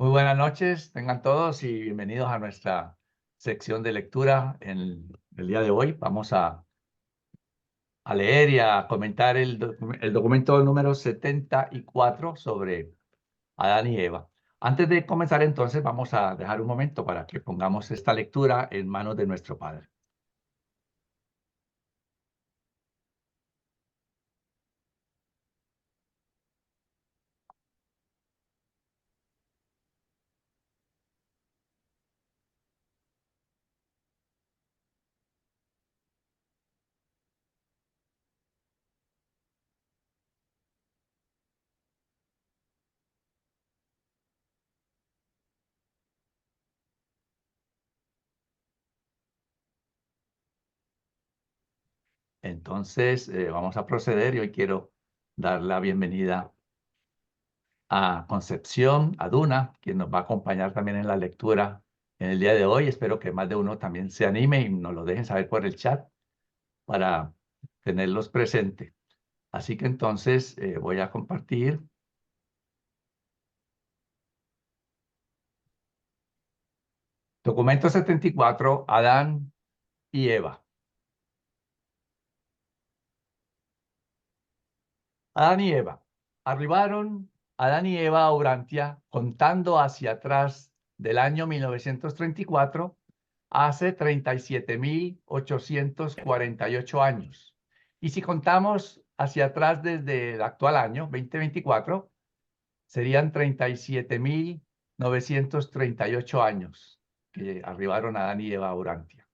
Muy buenas noches, tengan todos y bienvenidos a nuestra sección de lectura en el día de hoy. Vamos a leer y a comentar el documento número 74 sobre Adán y Eva. Antes de comenzar entonces, vamos a dejar un momento para que pongamos esta lectura en manos de nuestro Padre. Entonces, vamos a proceder y hoy quiero dar la bienvenida a Concepción, a Duna, quien nos va a acompañar también en la lectura en el día de hoy. Espero que más de uno también se anime y nos lo dejen saber por el chat para tenerlos presentes. Así que entonces voy a compartir. Documento 74, Adán y Eva. Adán y Eva. Arribaron Adán y Eva a Urantia contando hacia atrás del año 1934 hace 37.848 años. Y si contamos hacia atrás desde el actual año 2024, serían 37.938 años que arribaron Adán y Eva a Urantia.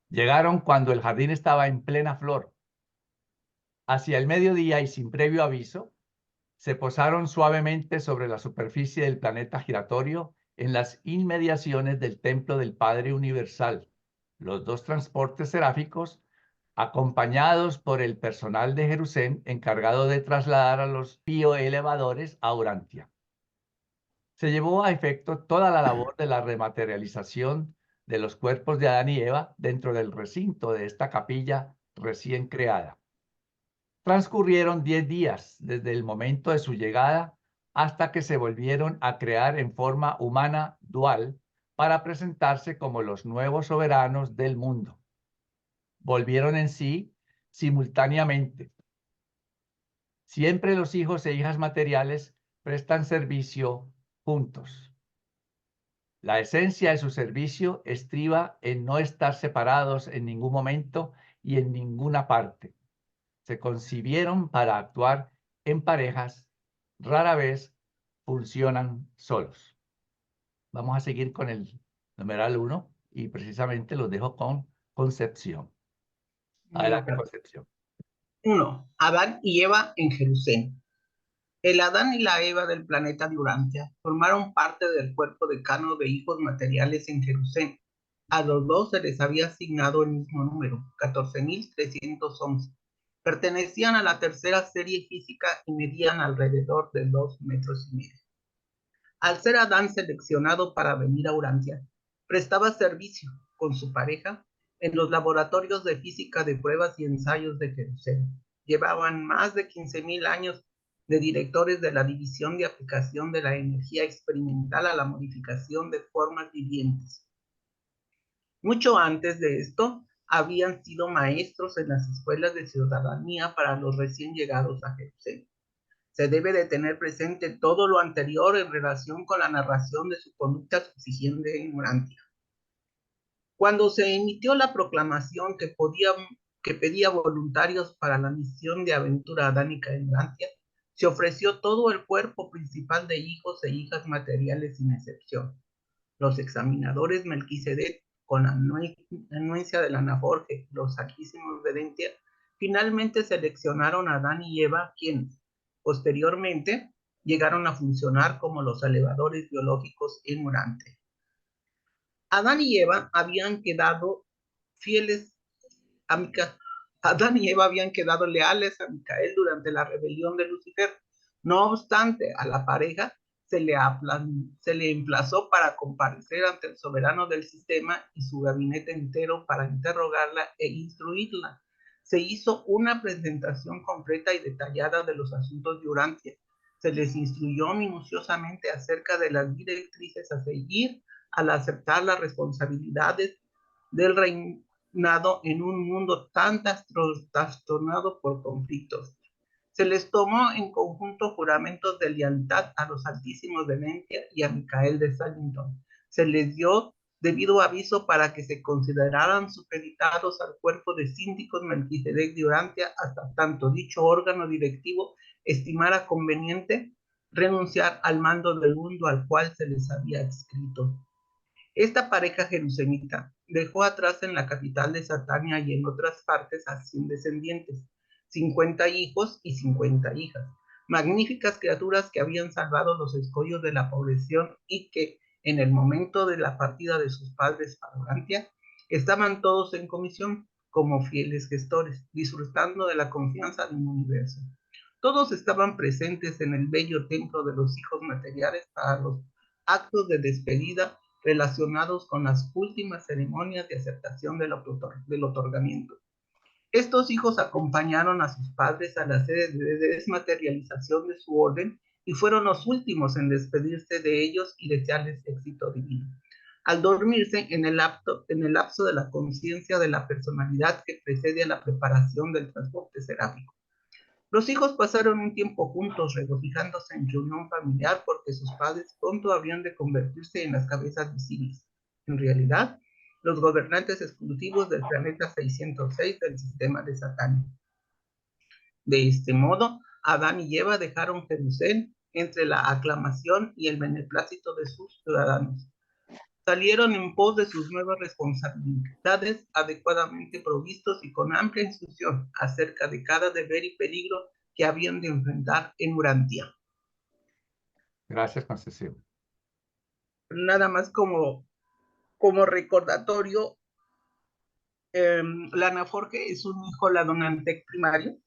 Llegaron cuando el jardín estaba en plena flor. Hacia el mediodía y sin previo aviso, se posaron suavemente sobre la superficie del planeta giratorio en las inmediaciones del templo del Padre Universal, los dos transportes seráficos, acompañados por el personal de Jerusalén encargado de trasladar a los bioelevadores a Urantia. Se llevó a efecto toda la labor de la rematerialización de los cuerpos de Adán y Eva dentro del recinto de esta capilla recién creada. Transcurrieron 10 días desde el momento de su llegada hasta que se volvieron a crear en forma humana dual para presentarse como los nuevos soberanos del mundo. Volvieron en sí simultáneamente. Siempre los hijos e hijas materiales prestan servicio juntos. La esencia de su servicio estriba en no estar separados en ningún momento y en ninguna parte. Se concibieron para actuar en parejas, rara vez funcionan solos. Vamos a seguir con el numeral 1 y precisamente los dejo con Concepción. Adelante, Concepción. 1. Adán y Eva en Jerusalén. El Adán y la Eva del planeta de Urantia formaron parte del cuerpo decano de hijos materiales en Jerusalén. A los dos se les había asignado el mismo número, 14.311. Pertenecían a la tercera serie física y medían alrededor de 2,5 metros. Al ser Adán seleccionado para venir a Urantia, prestaba servicio con su pareja en los laboratorios de física de pruebas y ensayos de Jerusalén. Llevaban más de 15.000 años de directores de la División de Aplicación de la Energía Experimental a la Modificación de Formas Vivientes. Mucho antes de esto, habían sido maestros en las escuelas de ciudadanía para los recién llegados a Jerusalén. Se debe de tener presente todo lo anterior en relación con la narración de su conducta subsiguiente en Urantia. Cuando se emitió la proclamación que pedía voluntarios para la misión de aventura adánica en Urantia, se ofreció todo el cuerpo principal de hijos e hijas materiales sin excepción. Los examinadores Melquisedec, con anuencia de la Anaforge, los Altísimos de Dentia, finalmente seleccionaron a Adán y Eva, quienes, posteriormente, llegaron a funcionar como los elevadores biológicos en Urantia. Adán y Eva habían quedado fieles a Micael. Adán y Eva habían quedado leales a Micael durante la rebelión de Lucifer. No obstante, a la pareja se le emplazó para comparecer ante el soberano del sistema y su gabinete entero para interrogarla e instruirla. Se hizo una presentación completa y detallada de los asuntos de Urantia. Se les instruyó minuciosamente acerca de las directrices a seguir al aceptar las responsabilidades del reinado en un mundo tan trastornado por conflictos. Se les tomó en conjunto juramentos de lealtad a los altísimos de Nentia y a Micael de Salington. Se les dio debido aviso para que se consideraran supeditados al cuerpo de síndicos Melquisedec de Urantia hasta tanto dicho órgano directivo estimara conveniente renunciar al mando del mundo al cual se les había adscrito. Esta pareja jerusalita dejó atrás en la capital de Satania y en otras partes a 100 descendientes, 50 hijos y 50 hijas, magníficas criaturas que habían salvado los escollos de la población y que, en el momento de la partida de sus padres para Urantia, estaban todos en comisión como fieles gestores, disfrutando de la confianza del universo. Todos estaban presentes en el bello templo de los hijos materiales para los actos de despedida relacionados con las últimas ceremonias de aceptación del otorgamiento. Estos hijos acompañaron a sus padres a la sede de desmaterialización de su orden y fueron los últimos en despedirse de ellos y desearles éxito divino. Al dormirse en el lapso de la conciencia de la personalidad que precede a la preparación del transporte seráfico. Los hijos pasaron un tiempo juntos, regocijándose en su unión familiar porque sus padres pronto habrían de convertirse en las cabezas visibles. En realidad, los gobernantes exclusivos del planeta 606 del sistema de Satán. De este modo, Adán y Eva dejaron Jerusalén entre la aclamación y el beneplácito de sus ciudadanos. Salieron en pos de sus nuevas responsabilidades, adecuadamente provistos y con amplia instrucción acerca de cada deber y peligro que habían de enfrentar en Urantia. Gracias, Concesión. Nada más como recordatorio, Lana Forge es un hijo ladonantec primario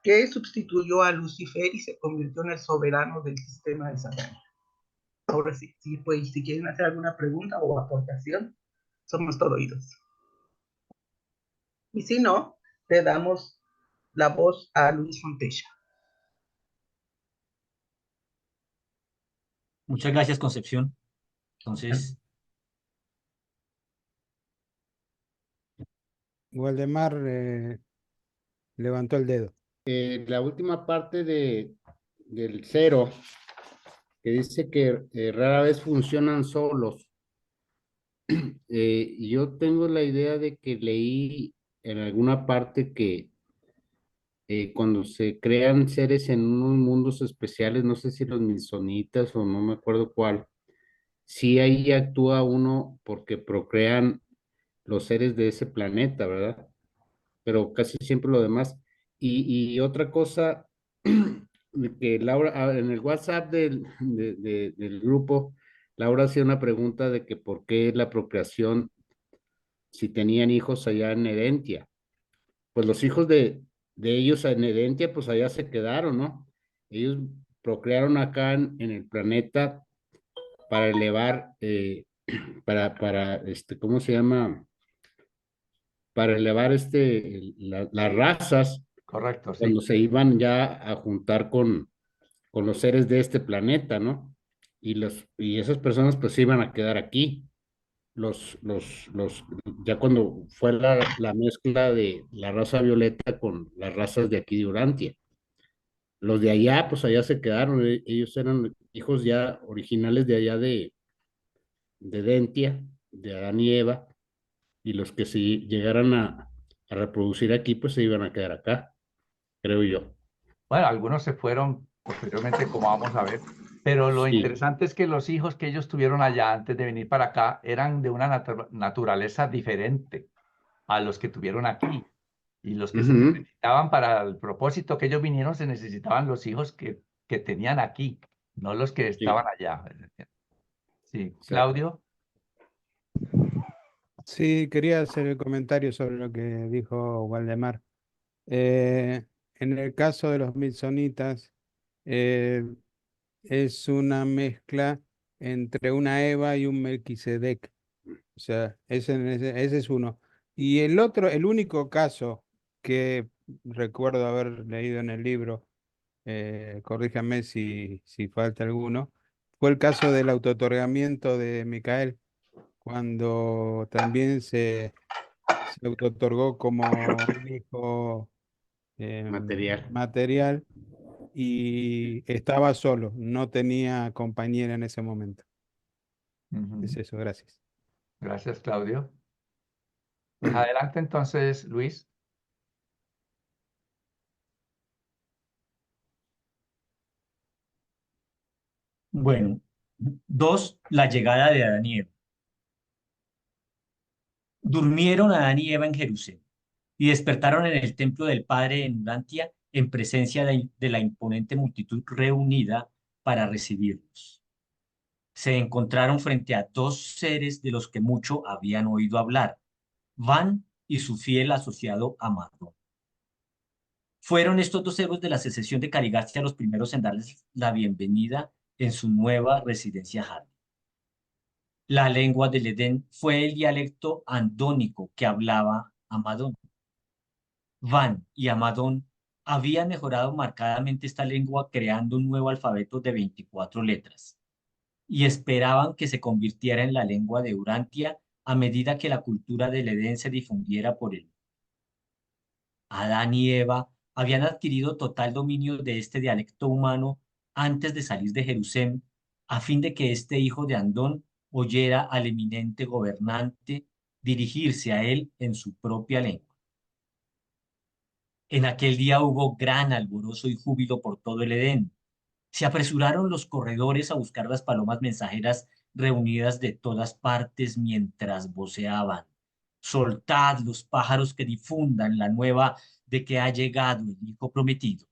que sustituyó a Lucifer y se convirtió en el soberano del sistema de Satán. Ahora sí, pues, si quieren hacer alguna pregunta o aportación, somos todo oídos. Y si no, le damos la voz a Luis Fontella. Muchas gracias, Concepción. Entonces, Waldemar levantó el dedo. La última parte del 0, que dice que rara vez funcionan solos. Yo tengo la idea de que leí en alguna parte que cuando se crean seres en unos mundos especiales, no sé si los Milsonitas o no me acuerdo cuál, sí ahí actúa uno porque procrean los seres de ese planeta, ¿verdad? Pero casi siempre lo demás. Y otra cosa, que Laura, en el WhatsApp del grupo, Laura hacía una pregunta de que por qué la procreación, si tenían hijos allá en Edentia. Pues los hijos de ellos en Edentia, pues allá se quedaron, ¿no? Ellos procrearon acá en el planeta para elevar, ¿cómo se llama? Para elevar las razas. Correcto, sí. Cuando se iban ya a juntar con los seres de este planeta, ¿no? Y esas personas pues se iban a quedar aquí. Ya cuando fue la mezcla de la raza violeta con las razas de aquí de Urantia. Los de allá, pues allá se quedaron. Ellos eran hijos ya originales de allá de Dentia, de Adán y Eva, y los que si llegaran a reproducir aquí, pues se iban a quedar acá, creo yo. Bueno, algunos se fueron posteriormente, como vamos a ver, pero lo Sí. interesante es que los hijos que ellos tuvieron allá antes de venir para acá eran de una naturaleza diferente a los que tuvieron aquí. Y los que se Ujú. necesitaban para el propósito que ellos vinieron, se necesitaban los hijos que tenían aquí, no los que estaban allá. Sí, Claudio. Sí, quería hacer el comentario sobre lo que dijo Waldemar. En el caso de los Milsonitas, es una mezcla entre una Eva y un Melquisedec. O sea, ese es uno. Y el otro, el único caso que recuerdo haber leído en el libro corríjame si falta alguno, fue el caso del autootorgamiento de Micael, cuando también se autootorgó como un hijo Material. material y estaba solo, no tenía compañera en ese momento. Ujú. Es eso, gracias. Gracias, Claudio. Pues adelante entonces, Luis. Bueno, 2, la llegada de Adán y Eva. Durmieron Adán y Eva en Jerusalén y despertaron en el templo del Padre en Urantia en presencia de la imponente multitud reunida para recibirlos. Se encontraron frente a dos seres de los que mucho habían oído hablar, Van y su fiel asociado Amadón. Fueron estos dos héroes de la secesión de Carigastia los primeros en darles la bienvenida en su nueva residencia Hardy. La lengua del Edén fue el dialecto andónico que hablaba Amadón. Van y Amadón habían mejorado marcadamente esta lengua creando un nuevo alfabeto de 24 letras y esperaban que se convirtiera en la lengua de Urantia a medida que la cultura del Edén se difundiera por él. Adán y Eva habían adquirido total dominio de este dialecto humano antes de salir de Jerusalén, a fin de que este hijo de Andón oyera al eminente gobernante dirigirse a él en su propia lengua. En aquel día hubo gran alborozo y júbilo por todo el Edén. Se apresuraron los corredores a buscar las palomas mensajeras reunidas de todas partes mientras voceaban. Soltad los pájaros que difundan la nueva de que ha llegado el Hijo prometido.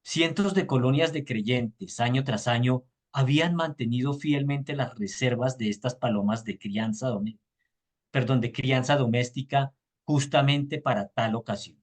Cientos de colonias de creyentes, año tras año, habían mantenido fielmente las reservas de estas palomas de de crianza doméstica justamente para tal ocasión.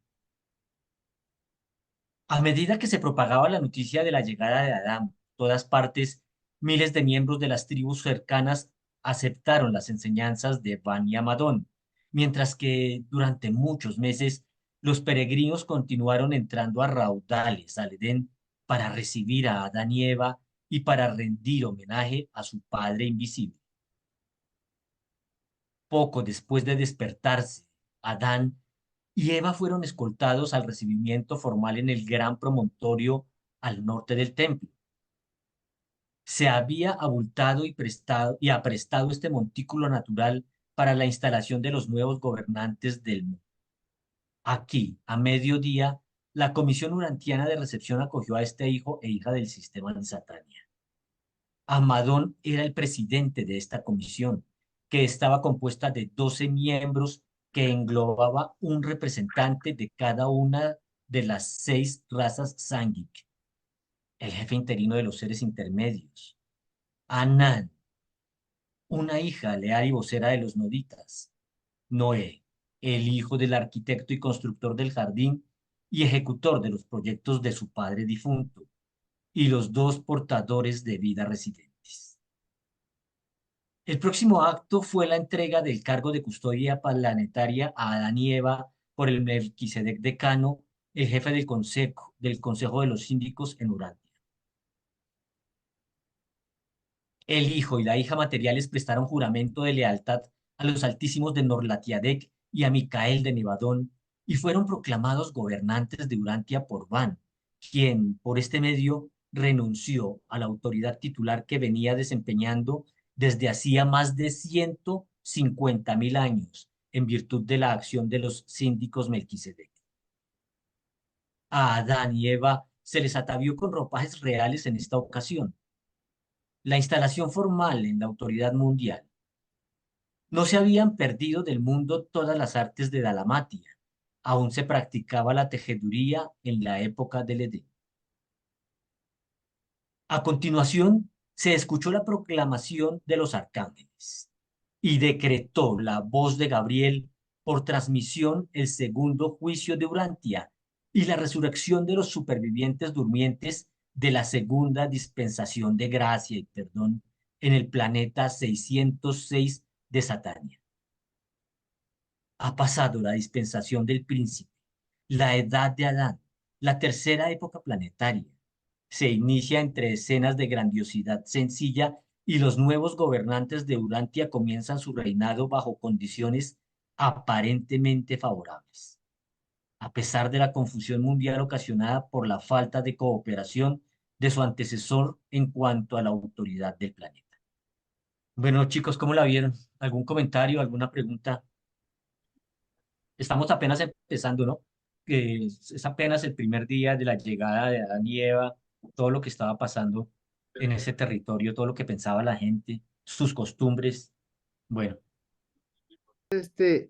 A medida que se propagaba la noticia de la llegada de Adán, por todas partes, miles de miembros de las tribus cercanas aceptaron las enseñanzas de Van y Amadón, mientras que durante muchos meses los peregrinos continuaron entrando a raudales al Edén para recibir a Adán y Eva y para rendir homenaje a su Padre invisible. Poco después de despertarse, Adán y Eva fueron escoltados al recibimiento formal en el gran promontorio al norte del templo. Se había abultado y aprestado este montículo natural para la instalación de los nuevos gobernantes del mundo. Aquí, a mediodía, la Comisión Urantiana de Recepción acogió a este hijo e hija del sistema de Satania. Amadón era el presidente de esta comisión, que estaba compuesta de 12 miembros que englobaba un representante de cada una de las 6 razas Sangik, el jefe interino de los seres intermedios, Anán, una hija leal y vocera de los noditas, Noé, el hijo del arquitecto y constructor del jardín y ejecutor de los proyectos de su padre difunto, y los 2 portadores de vida residentes. El próximo acto fue la entrega del cargo de custodia planetaria a Adán y Eva por el Melquisedec decano, el jefe del consejo de los síndicos en Urantia. El hijo y la hija materiales prestaron juramento de lealtad a los altísimos de Norlatiadec y a Micael de Nevadón, y fueron proclamados gobernantes de Urantia por Van, quien, por este medio, renunció a la autoridad titular que venía desempeñando desde hacía más de 150.000 años, en virtud de la acción de los síndicos Melquisedec. A Adán y Eva se les atavió con ropajes reales en esta ocasión. La instalación formal en la autoridad mundial. No se habían perdido del mundo todas las artes de Dalamatia. Aún se practicaba la tejeduría en la época del Edén. A continuación, se escuchó la proclamación de los arcángeles y decretó la voz de Gabriel por transmisión el segundo juicio de Urantia y la resurrección de los supervivientes durmientes de la segunda dispensación de gracia y perdón en el planeta 606 de Satania. Ha pasado la dispensación del príncipe, la edad de Adán, La tercera época planetaria se inicia entre escenas de grandiosidad sencilla y los nuevos gobernantes de Urantia comienzan su reinado bajo condiciones aparentemente favorables, a pesar de la confusión mundial ocasionada por la falta de cooperación de su antecesor en cuanto a la autoridad del planeta. Bueno, chicos, ¿cómo la vieron? ¿Algún comentario, alguna pregunta? Estamos apenas empezando, ¿no? Es apenas el primer día de la llegada de Adán y Eva, todo lo que estaba pasando en ese territorio, todo lo que pensaba la gente, sus costumbres. Bueno,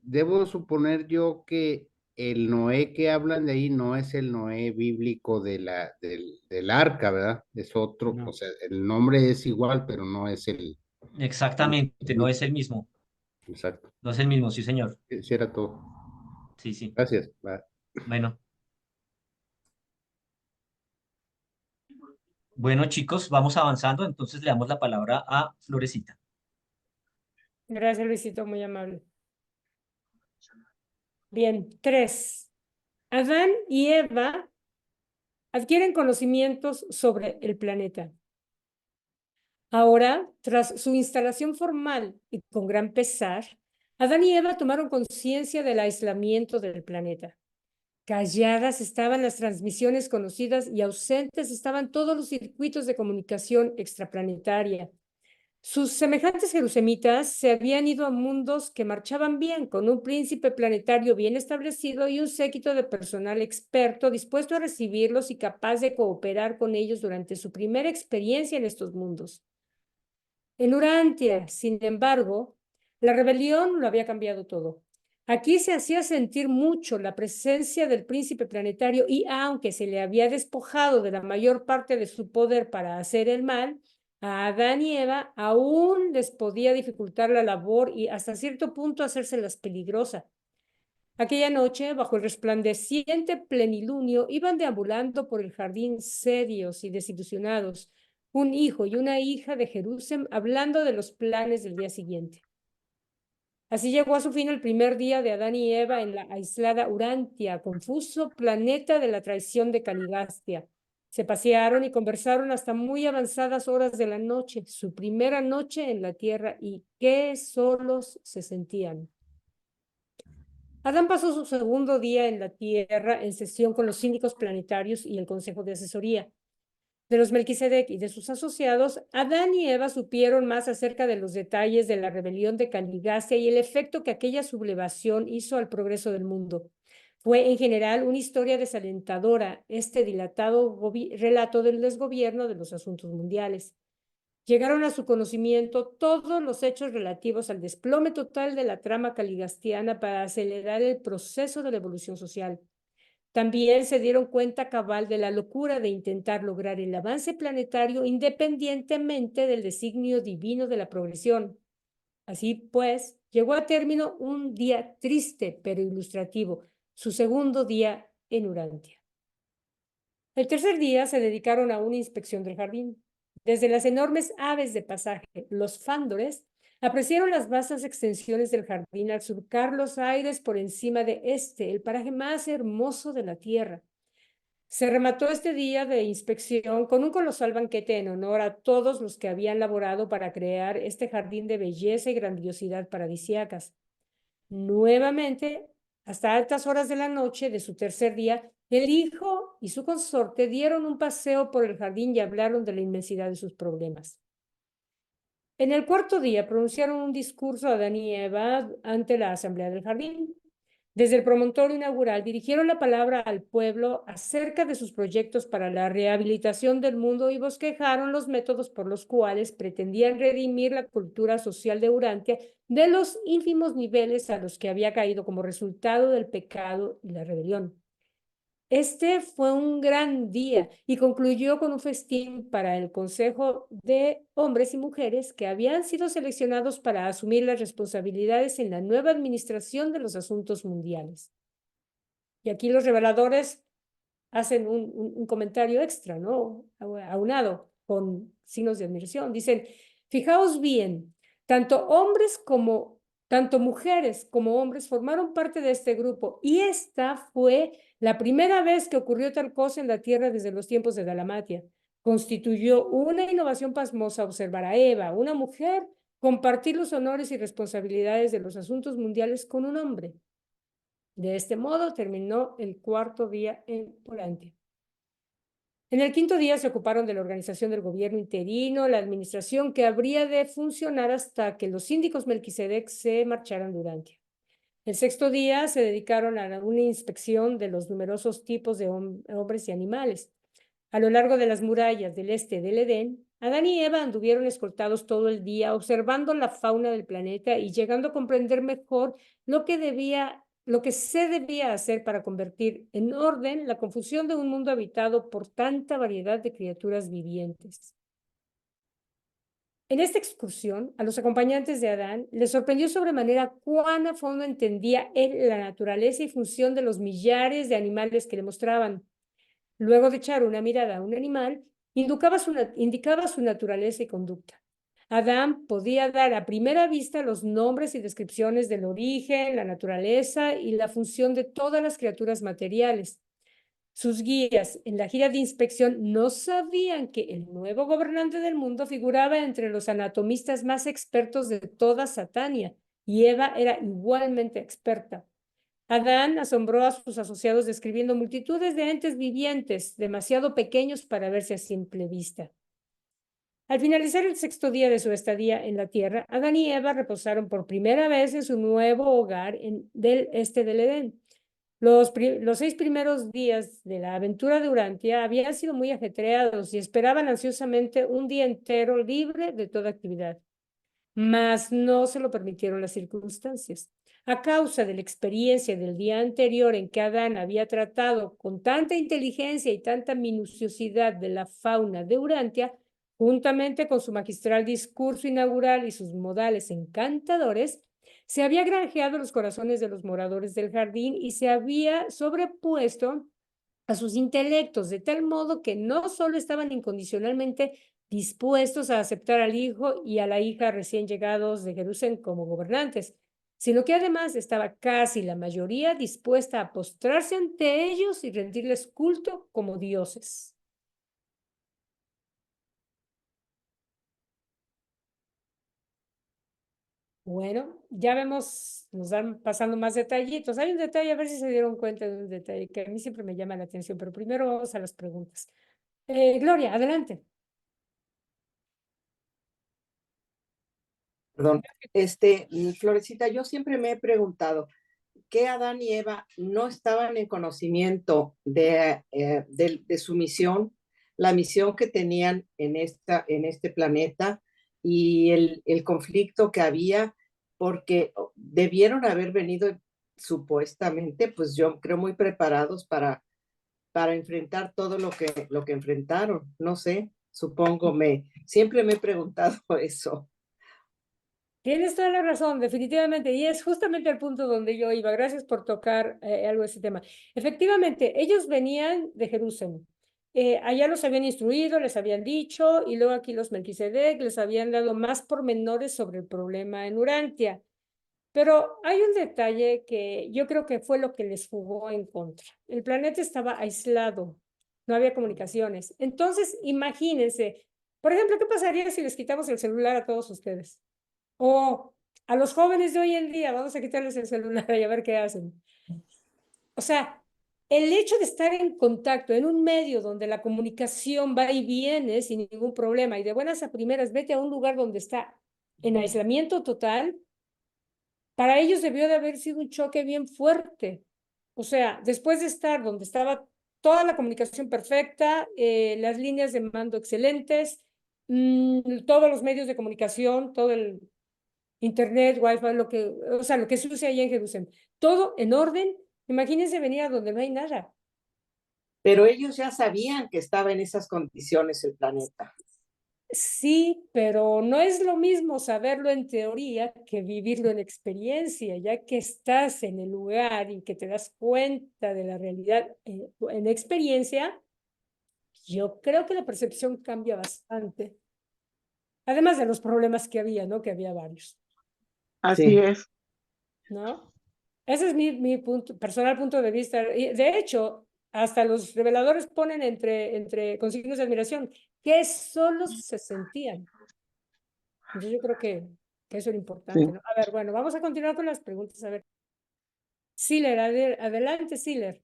Debo suponer yo que el Noé que hablan de ahí no es el Noé bíblico del arca, ¿verdad? Es otro, o No. sea, el nombre es igual, pero no es el. exactamente, no es el mismo, Exacto. no es el mismo, sí, señor. Ese era todo. Sí, sí. Gracias. Bye. Bueno, bueno, chicos, vamos avanzando, entonces le damos la palabra a Florecita. Gracias, Luisito, muy amable. Bien, 3. Adán y Eva adquieren conocimientos sobre el planeta. Ahora, tras su instalación formal y con gran pesar, Adán y Eva tomaron conciencia del aislamiento del planeta. Calladas estaban las transmisiones conocidas y ausentes estaban todos los circuitos de comunicación extraplanetaria. Sus semejantes jerusemitas se habían ido a mundos que marchaban bien, con un príncipe planetario bien establecido y un séquito de personal experto dispuesto a recibirlos y capaz de cooperar con ellos durante su primera experiencia en estos mundos. En Urantia, sin embargo, la rebelión lo había cambiado todo. Aquí se hacía sentir mucho la presencia del príncipe planetario y aunque se le había despojado de la mayor parte de su poder para hacer el mal, a Adán y Eva aún les podía dificultar la labor y hasta cierto punto hacérselas peligrosa. Aquella noche, bajo el resplandeciente plenilunio, iban deambulando por el jardín serios y desilusionados, un hijo y una hija de Jerusalén hablando de los planes del día siguiente. Así llegó a su fin el primer día de Adán y Eva en la aislada Urantia, confuso planeta de la traición de Caligastia. Se pasearon y conversaron hasta muy avanzadas horas de la noche, su primera noche en la tierra, y qué solos se sentían. Adán pasó su segundo día en la tierra en sesión con los síndicos planetarios y el Consejo de Asesoría. De los Melquisedec y de sus asociados, Adán y Eva supieron más acerca de los detalles de la rebelión de Caligastia y el efecto que aquella sublevación hizo al progreso del mundo. Fue en general una historia desalentadora, este dilatado relato del desgobierno de los asuntos mundiales. Llegaron a su conocimiento todos los hechos relativos al desplome total de la trama caligastiana para acelerar el proceso de la evolución social. También se dieron cuenta cabal de la locura de intentar lograr el avance planetario independientemente del designio divino de la progresión. Así pues, llegó a término un día triste pero ilustrativo, su segundo día en Urantia. El tercer día se dedicaron a una inspección del jardín. Desde las enormes aves de pasaje, los fándores, apreciaron las vastas extensiones del jardín al surcar los aires por encima de el paraje más hermoso de la tierra. Se remató este día de inspección con un colosal banquete en honor a todos los que habían laborado para crear este jardín de belleza y grandiosidad paradisíacas. Nuevamente, hasta altas horas de la noche de su tercer día, el hijo y su consorte dieron un paseo por el jardín y hablaron de la inmensidad de sus problemas. En el cuarto día pronunciaron un discurso a Adán y Eva ante la asamblea del jardín. Desde el promontorio inaugural dirigieron la palabra al pueblo acerca de sus proyectos para la rehabilitación del mundo y bosquejaron los métodos por los cuales pretendían redimir la cultura social de Urantia de los ínfimos niveles a los que había caído como resultado del pecado y la rebelión. Este fue un gran día y concluyó con un festín para el Consejo de Hombres y Mujeres que habían sido seleccionados para asumir las responsabilidades en la nueva administración de los asuntos mundiales. Y aquí los reveladores hacen un comentario extra, ¿no? Aunado con signos de admiración. Dicen, fijaos bien, tanto hombres como Tanto mujeres como hombres formaron parte de este grupo y esta fue la primera vez que ocurrió tal cosa en la Tierra desde los tiempos de Dalmatia. Constituyó una innovación pasmosa observar a Eva, una mujer, compartir los honores y responsabilidades de los asuntos mundiales con un hombre. De este modo terminó el cuarto día en Urantia. En el quinto día se ocuparon de la organización del gobierno interino, la administración que habría de funcionar hasta que los síndicos Melquisedec se marcharan de Urantia. El sexto día se dedicaron a una inspección de los numerosos tipos de hombres y animales. A lo largo de las murallas del este del Edén, Adán y Eva anduvieron escoltados todo el día, observando la fauna del planeta y llegando a comprender mejor lo que se debía hacer para convertir en orden la confusión de un mundo habitado por tanta variedad de criaturas vivientes. En esta excursión, a los acompañantes de Adán les sorprendió sobremanera cuán a fondo entendía él la naturaleza y función de los millares de animales que le mostraban. Luego de echar una mirada a un animal, indicaba su naturaleza y conducta. Adán podía dar a primera vista los nombres y descripciones del origen, la naturaleza y la función de todas las criaturas materiales. Sus guías en la gira de inspección no sabían que el nuevo gobernante del mundo figuraba entre los anatomistas más expertos de toda Satania, y Eva era igualmente experta. Adán asombró a sus asociados describiendo multitudes de entes vivientes, demasiado pequeños para verse a simple vista. Al finalizar el sexto día de su estadía en la tierra, Adán y Eva reposaron por primera vez en su nuevo hogar del este del Edén. Los 6 primeros días de la aventura de Urantia habían sido muy ajetreados y esperaban ansiosamente un día entero libre de toda actividad. Mas no se lo permitieron las circunstancias. A causa de la experiencia del día anterior en que Adán había tratado con tanta inteligencia y tanta minuciosidad de la fauna de Urantia, juntamente con su magistral discurso inaugural y sus modales encantadores, se había granjeado los corazones de los moradores del jardín y se había sobrepuesto a sus intelectos, de tal modo que no solo estaban incondicionalmente dispuestos a aceptar al hijo y a la hija recién llegados de Jerusalén como gobernantes, sino que además estaba casi la mayoría dispuesta a postrarse ante ellos y rendirles culto como dioses. Bueno, ya vemos, nos dan pasando más detallitos. Hay un detalle, a ver si se dieron cuenta de un detalle que a mí siempre me llama la atención, pero primero vamos a las preguntas. Gloria, adelante. Perdón, Florecita, yo siempre me he preguntado, ¿qué Adán y Eva no estaban en conocimiento de su misión, la misión que tenían en este planeta y el conflicto que había? Porque debieron haber venido supuestamente, pues yo creo, muy preparados para enfrentar todo lo que enfrentaron. No sé, siempre me he preguntado eso. Tienes toda la razón, definitivamente, y es justamente el punto donde yo iba. Gracias por tocar algo de ese tema. Efectivamente, ellos venían de Jerusalén. Allá los habían instruido, les habían dicho, y luego aquí los Melquisedec les habían dado más pormenores sobre el problema en Urantia. Pero hay un detalle que yo creo que fue lo que les jugó en contra. El planeta estaba aislado, no había comunicaciones. Entonces, imagínense, por ejemplo, ¿qué pasaría si les quitamos el celular a todos ustedes? O a los jóvenes de hoy en día, vamos a quitarles el celular y a ver qué hacen. O sea, el hecho de estar en contacto en un medio donde la comunicación va y viene sin ningún problema y de buenas a primeras vete a un lugar donde está en aislamiento total, para ellos debió de haber sido un choque bien fuerte. O sea, después de estar donde estaba toda la comunicación perfecta, las líneas de mando excelentes, todos los medios de comunicación, todo el internet, wifi, lo que se usa allá en Jerusalén, todo en orden. Imagínense venir a donde no hay nada. Pero ellos ya sabían que estaba en esas condiciones el planeta. Sí, pero no es lo mismo saberlo en teoría que vivirlo en experiencia, ya que estás en el lugar y que te das cuenta de la realidad en experiencia, yo creo que la percepción cambia bastante. Además de los problemas que había, ¿no? Que había varios. Así Sí. es. ¿no? Ese es mi personal punto de vista. Y de hecho, hasta los reveladores ponen con signos de admiración que solos se sentían. Entonces yo creo que eso era importante, ¿no? A ver, bueno, vamos a continuar con las preguntas. A ver. Siller, adelante, Siller.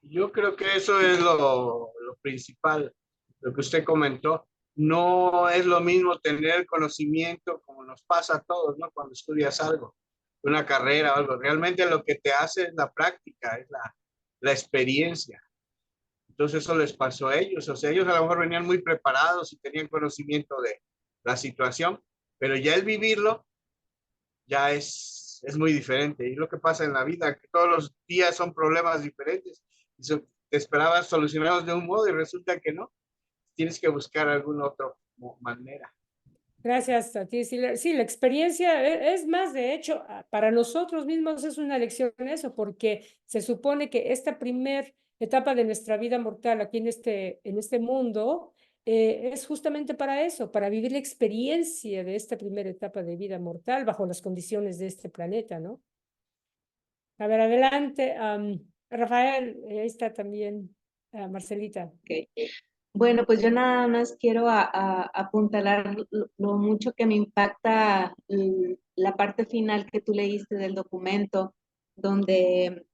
Yo creo que eso es lo principal, lo que usted comentó. No es lo mismo tener conocimiento como nos pasa a todos, ¿no? Cuando estudias algo, una carrera o algo. Realmente lo que te hace es la práctica, es la experiencia. Entonces eso les pasó a ellos. O sea, ellos a lo mejor venían muy preparados y tenían conocimiento de la situación, pero ya el vivirlo ya es muy diferente. Y lo que pasa en la vida, que todos los días son problemas diferentes. Te esperabas solucionarlos de un modo y resulta que no. Tienes que buscar alguna otra manera. Gracias a ti, Siller. Sí, la experiencia es más, de hecho, para nosotros mismos es una lección en eso, porque se supone que esta primer etapa de nuestra vida mortal aquí en este mundo es justamente para eso, para vivir la experiencia de esta primera etapa de vida mortal bajo las condiciones de este planeta, ¿no? A ver, adelante, Rafael, ahí está también Marcelita. Okay. Bueno, pues yo nada más quiero apuntalar lo mucho que me impacta la parte final que tú leíste del documento, donde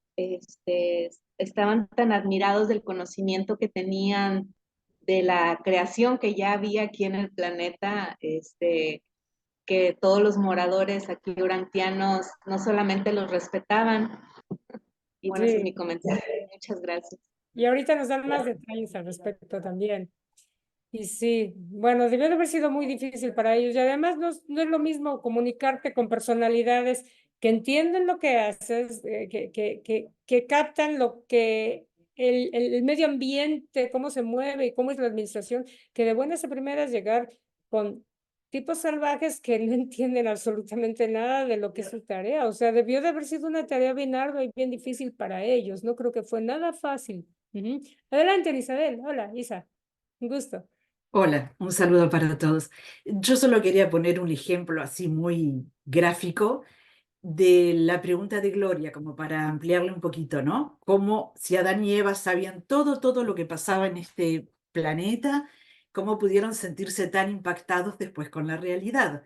estaban tan admirados del conocimiento que tenían de la creación que ya había aquí en el planeta, que todos los moradores aquí urantianos no solamente los respetaban. Y bueno, ese es mi comentario. Muchas gracias. Y ahorita nos dan más detalles al respecto también. Y sí, bueno, debió de haber sido muy difícil para ellos. Y además no es lo mismo comunicarte con personalidades que entienden lo que haces, que captan lo que el medio ambiente, cómo se mueve y cómo es la administración, que de buenas a primeras llegar con tipos salvajes que no entienden absolutamente nada de lo que es su tarea. O sea, debió de haber sido una tarea bien ardua y bien difícil para ellos. No creo que fue nada fácil. Adelante, Isabel. Hola, Isa. Un gusto. Hola, un saludo para todos. Yo solo quería poner un ejemplo así muy gráfico de la pregunta de Gloria, como para ampliarle un poquito, ¿no? Como si Adán y Eva sabían todo lo que pasaba en este planeta, cómo pudieron sentirse tan impactados después con la realidad.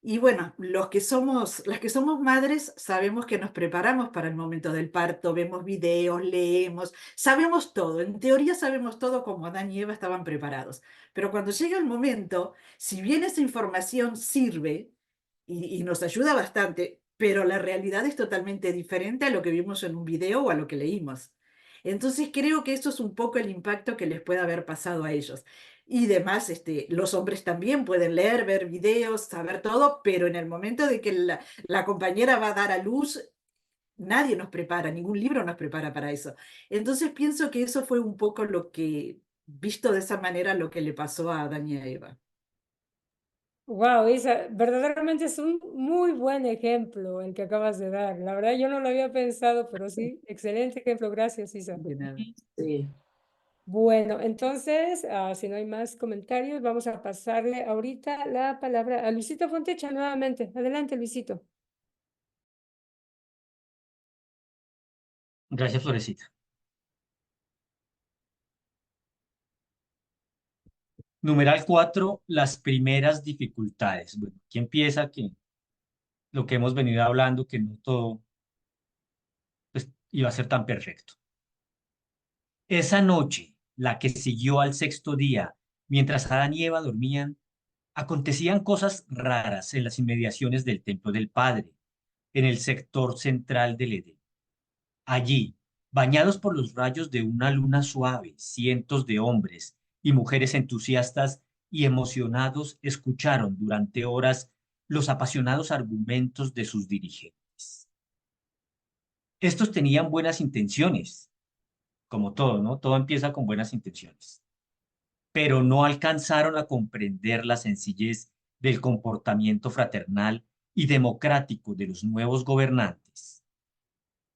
Y bueno, las que somos madres sabemos que nos preparamos para el momento del parto, vemos videos, leemos, sabemos todo, en teoría sabemos todo como Adán y Eva estaban preparados. Pero cuando llega el momento, si bien esa información sirve y nos ayuda bastante, pero la realidad es totalmente diferente a lo que vimos en un video o a lo que leímos. Entonces creo que eso es un poco el impacto que les puede haber pasado a ellos. Y demás, los hombres también pueden leer, ver videos, saber todo, pero en el momento de que la compañera va a dar a luz, nadie nos prepara, ningún libro nos prepara para eso. Entonces pienso que eso fue un poco lo que, visto de esa manera, lo que le pasó a Adán y a Eva. Wow, Isa, verdaderamente es un muy buen ejemplo el que acabas de dar. La verdad, yo no lo había pensado, pero sí, excelente ejemplo. Gracias, Isa. De nada. Sí. Bueno, entonces, si no hay más comentarios, vamos a pasarle ahorita la palabra a Luisito Fontecha nuevamente. Adelante, Luisito. Gracias, Florecita. Numeral 4, las primeras dificultades. Bueno, aquí empieza que lo que hemos venido hablando, que no todo pues, iba a ser tan perfecto. Esa noche, la que siguió al sexto día, mientras Adán y Eva dormían, acontecían cosas raras en las inmediaciones del templo del Padre, en el sector central del Edén. Allí, bañados por los rayos de una luna suave, cientos de hombres y mujeres entusiastas y emocionados escucharon durante horas los apasionados argumentos de sus dirigentes. Estos tenían buenas intenciones, como todo, ¿no? Todo empieza con buenas intenciones, pero no alcanzaron a comprender la sencillez del comportamiento fraternal y democrático de los nuevos gobernantes.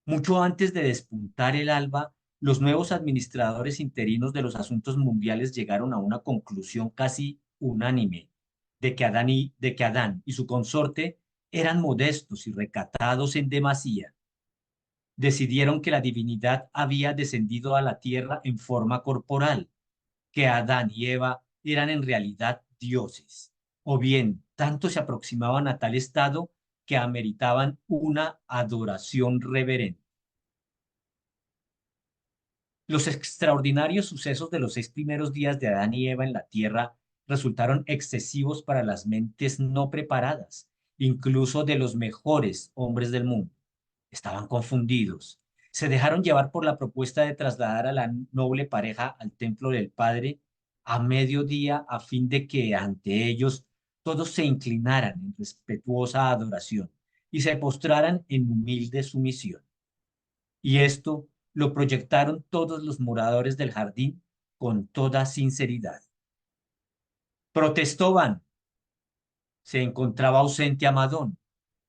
Mucho antes de despuntar el alba, los nuevos administradores interinos de los asuntos mundiales llegaron a una conclusión casi unánime de que Adán y su consorte eran modestos y recatados en demasía, decidieron que la divinidad había descendido a la tierra en forma corporal, que Adán y Eva eran en realidad dioses, o bien tanto se aproximaban a tal estado que ameritaban una adoración reverente. Los extraordinarios sucesos de los 6 primeros días de Adán y Eva en la tierra resultaron excesivos para las mentes no preparadas, incluso de los mejores hombres del mundo. Estaban confundidos. Se dejaron llevar por la propuesta de trasladar a la noble pareja al templo del Padre a mediodía a fin de que ante ellos todos se inclinaran en respetuosa adoración y se postraran en humilde sumisión. Y esto lo proyectaron todos los moradores del jardín con toda sinceridad. Protestó Van. Se encontraba ausente Amadón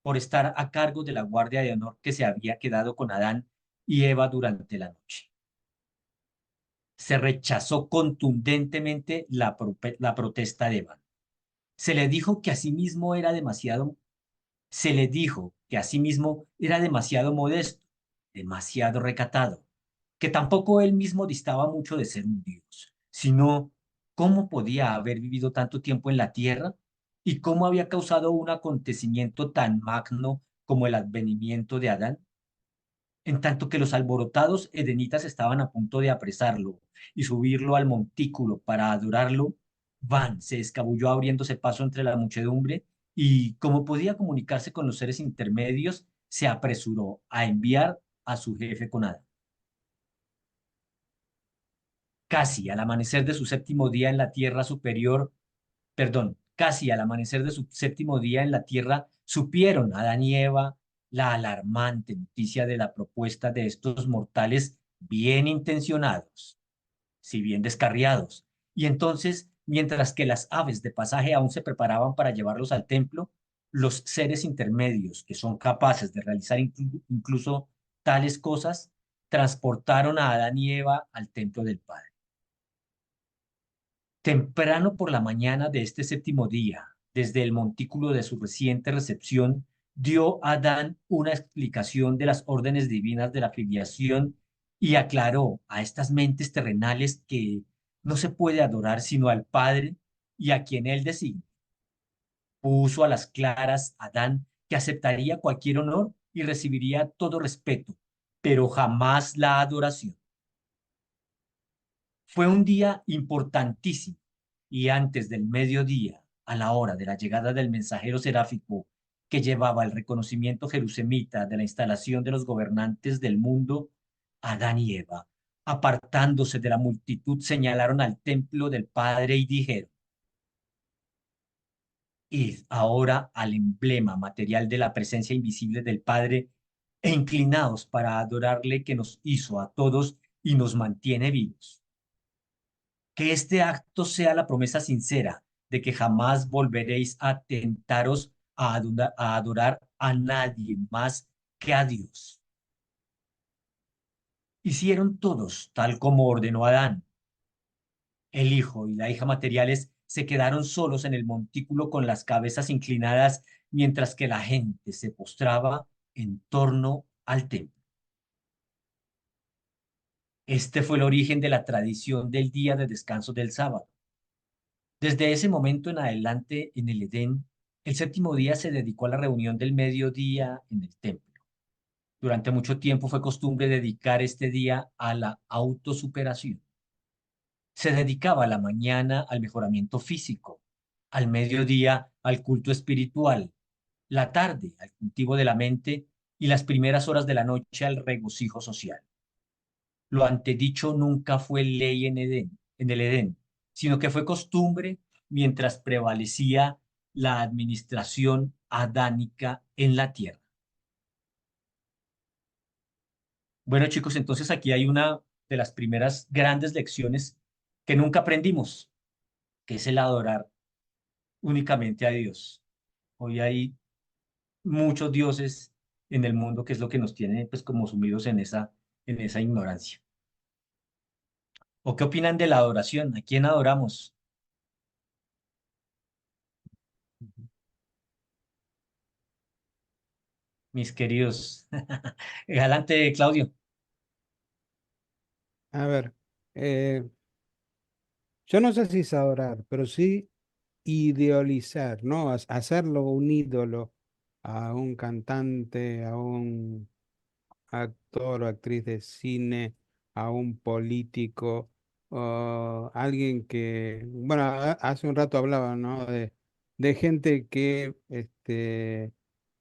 por estar a cargo de la guardia de honor que se había quedado con Adán y Eva durante la noche. Se rechazó contundentemente la protesta de Van. Se le dijo que asimismo era demasiado modesto, demasiado recatado, que tampoco él mismo distaba mucho de ser un dios, sino cómo podía haber vivido tanto tiempo en la tierra y cómo había causado un acontecimiento tan magno como el advenimiento de Adán. En tanto que los alborotados edenitas estaban a punto de apresarlo y subirlo al montículo para adorarlo, Van se escabulló abriéndose paso entre la muchedumbre y, como podía comunicarse con los seres intermedios, se apresuró a enviar a su jefe con Adán. Casi al amanecer de su séptimo día en la tierra superior, casi al amanecer de su séptimo día en la tierra, supieron Adán y Eva la alarmante noticia de la propuesta de estos mortales bien intencionados, si bien descarriados. Y entonces, mientras que las aves de pasaje aún se preparaban para llevarlos al templo, los seres intermedios, que son capaces de realizar incluso tales cosas, transportaron a Adán y Eva al templo del Padre. Temprano por la mañana de este séptimo día, desde el montículo de su reciente recepción, dio a Adán una explicación de las órdenes divinas de la filiación y aclaró a estas mentes terrenales que no se puede adorar sino al Padre y a quien él designa. Puso a las claras a Adán que aceptaría cualquier honor y recibiría todo respeto, pero jamás la adoración. Fue un día importantísimo y antes del mediodía, a la hora de la llegada del mensajero seráfico que llevaba el reconocimiento jerusemita de la instalación de los gobernantes del mundo, Adán y Eva, apartándose de la multitud, señalaron al templo del Padre y dijeron: Id ahora al emblema material de la presencia invisible del Padre e inclinaos para adorarle que nos hizo a todos y nos mantiene vivos. Que este acto sea la promesa sincera de que jamás volveréis a tentaros a adorar a nadie más que a Dios. Hicieron todos tal como ordenó Adán. El hijo y la hija materiales se quedaron solos en el montículo con las cabezas inclinadas mientras que la gente se postraba en torno al templo. Este fue el origen de la tradición del día de descanso del sábado. Desde ese momento en adelante, en el Edén, el séptimo día se dedicó a la reunión del mediodía en el templo. Durante mucho tiempo fue costumbre dedicar este día a la autosuperación. Se dedicaba a la mañana al mejoramiento físico, al mediodía al culto espiritual, la tarde al cultivo de la mente y las primeras horas de la noche al regocijo social. Lo antedicho nunca fue ley en el Edén, sino que fue costumbre mientras prevalecía la administración adánica en la tierra. Bueno, chicos, entonces aquí hay una de las primeras grandes lecciones que nunca aprendimos, que es el adorar únicamente a Dios. Hoy hay muchos dioses en el mundo, que es lo que nos tiene pues como sumidos en esa ignorancia. ¿O qué opinan de la adoración? ¿A quién adoramos? mis queridos. Galante, Claudio. A ver, yo no sé si es adorar, pero sí idealizar, ¿no? Hacerlo un ídolo a un cantante, a un actor o actriz de cine, a un político, o alguien que, bueno, hace un rato hablaba, ¿no? De gente que,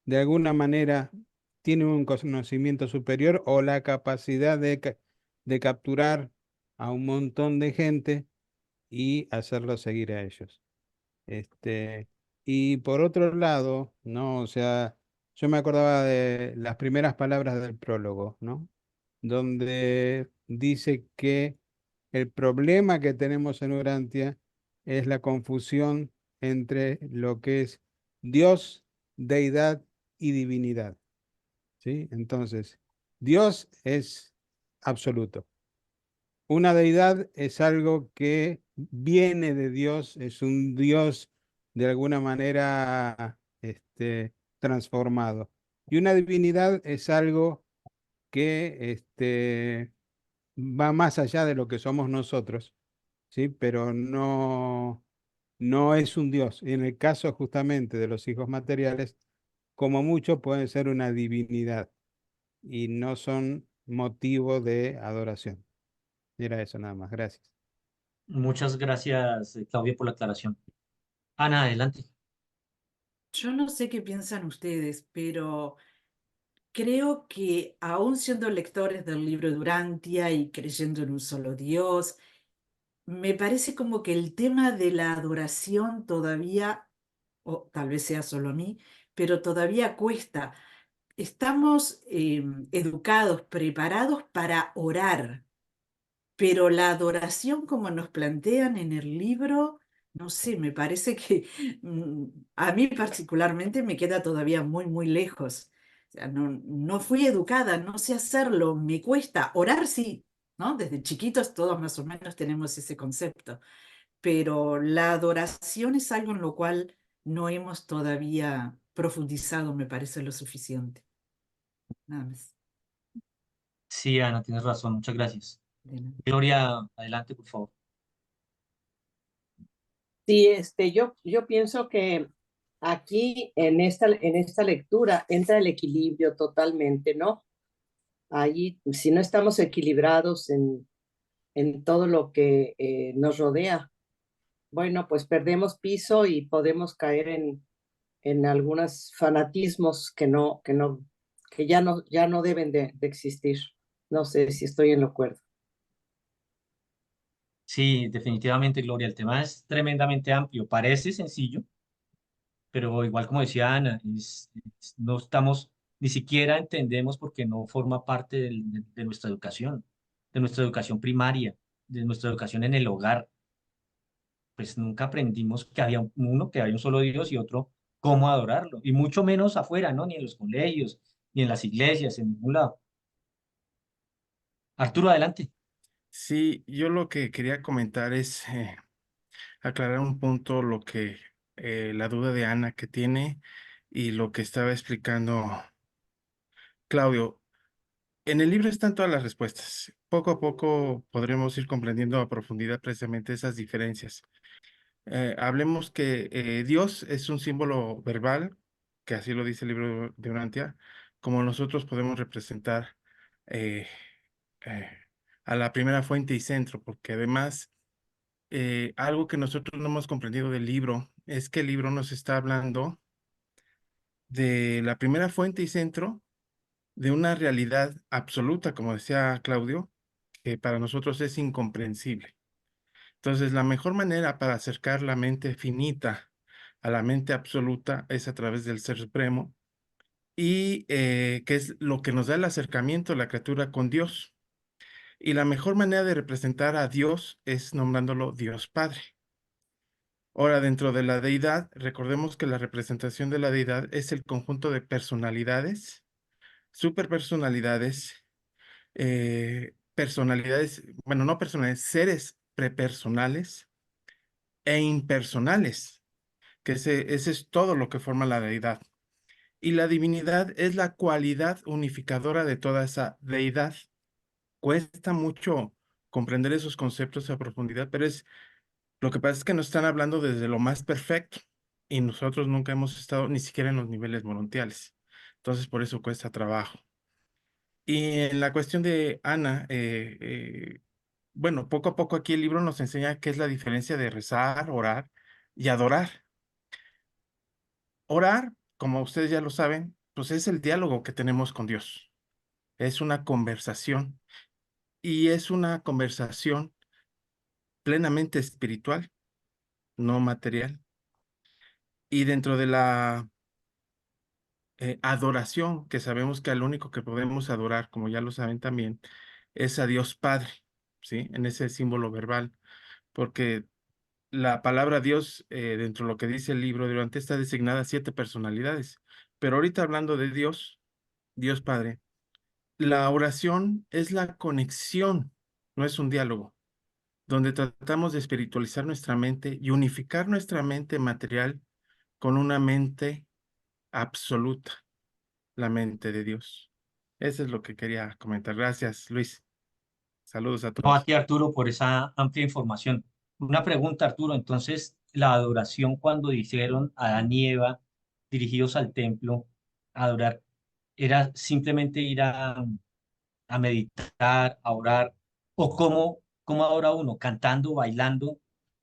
de alguna manera tiene un conocimiento superior o la capacidad de capturar a un montón de gente y hacerlo seguir a ellos. Este, y por otro lado, ¿no? O sea, yo me acordaba de las primeras palabras del prólogo, ¿no? Donde dice que el problema que tenemos en Urantia es la confusión entre lo que es Dios, deidad y divinidad, ¿sí? Entonces, Dios es absoluto. Una deidad es algo que viene de Dios, es un Dios de alguna manera transformado. Y una divinidad es algo que va más allá de lo que somos nosotros, ¿sí? Pero no es un Dios. Y en el caso justamente de los hijos materiales, como mucho pueden ser una divinidad y no son motivo de adoración. Era eso nada más. Gracias. Muchas gracias, Claudia, por la aclaración. Ana, adelante. Yo no sé qué piensan ustedes, pero creo que aún siendo lectores del libro de Urantia y creyendo en un solo Dios, me parece como que el tema de la adoración todavía, o tal vez sea solo a mí, pero todavía cuesta. Estamos educados, preparados para orar, pero la adoración como nos plantean en el libro, no sé, me parece que a mí particularmente me queda todavía muy, muy lejos. O sea, no fui educada, no sé hacerlo, me cuesta. Orar sí, ¿no? Desde chiquitos todos más o menos tenemos ese concepto, pero la adoración es algo en lo cual no hemos todavía profundizado, me parece lo suficiente. Nada más. Sí, Ana, tienes razón. Muchas gracias. De nada. Gloria, adelante, por favor. Sí, yo pienso que aquí en esta lectura entra el equilibrio totalmente, ¿no? Allí, si no estamos equilibrados en todo lo que nos rodea, bueno, pues perdemos piso y podemos caer en algunos fanatismos que ya no deben de existir. No sé si estoy en lo cuerdo. Sí, definitivamente, Gloria. El tema es tremendamente amplio. Parece sencillo, pero igual como decía Ana, no estamos, ni siquiera entendemos porque no forma parte de nuestra educación, de nuestra educación primaria, de nuestra educación en el hogar. Pues nunca aprendimos que había uno, que había un solo Dios y otro, cómo adorarlo. Y mucho menos afuera, ¿no? Ni en los colegios, ni en las iglesias, en ningún lado. Arturo, adelante. Sí, yo lo que quería comentar es aclarar un punto lo que la duda de Ana que tiene y lo que estaba explicando Claudio. En el libro están todas las respuestas. Poco a poco podremos ir comprendiendo a profundidad precisamente esas diferencias. Hablemos que Dios es un símbolo verbal, que así lo dice el libro de Urantia, como nosotros podemos representar eh, eh, a la primera fuente y centro, porque además algo que nosotros no hemos comprendido del libro es que el libro nos está hablando de la primera fuente y centro de una realidad absoluta, como decía Claudio, que para nosotros es incomprensible. Entonces, la mejor manera para acercar la mente finita a la mente absoluta es a través del Ser Supremo y que es lo que nos da el acercamiento a la criatura con Dios. Y la mejor manera de representar a Dios es nombrándolo Dios Padre. Ahora, dentro de la deidad, recordemos que la representación de la deidad es el conjunto de personalidades, superpersonalidades, personalidades, bueno, no personales, seres prepersonales e impersonales, que ese es todo lo que forma la deidad. y la divinidad es la cualidad unificadora de toda esa deidad. Cuesta mucho comprender esos conceptos a profundidad, pero lo que pasa es que nos están hablando desde lo más perfecto y nosotros nunca hemos estado ni siquiera en los niveles morontiales. Entonces, por eso cuesta trabajo. Y en la cuestión de Ana, bueno, poco a poco aquí el libro nos enseña qué es la diferencia de rezar, orar y adorar. Orar, como ustedes ya lo saben, pues es el diálogo que tenemos con Dios. Es una conversación y es una conversación plenamente espiritual, no material. Y dentro de la adoración, que sabemos que al único que podemos adorar, como ya lo saben también, es a Dios Padre, ¿sí? En ese símbolo verbal, porque la palabra Dios, dentro de lo que dice el libro, durante está designada a 7 personalidades. Pero ahorita hablando de Dios, Dios Padre, la oración es la conexión, no es un diálogo, donde tratamos de espiritualizar nuestra mente y unificar nuestra mente material con una mente absoluta, la mente de Dios. Eso es lo que quería comentar. Gracias, Luis. Saludos a No, a todos. ti, Arturo, por esa amplia información. Una pregunta, Arturo. Entonces, la adoración cuando dijeron Adán y Eva dirigidos al templo a adorar, ¿era simplemente ir a meditar, a orar? ¿O cómo adora uno? ¿Cantando, bailando,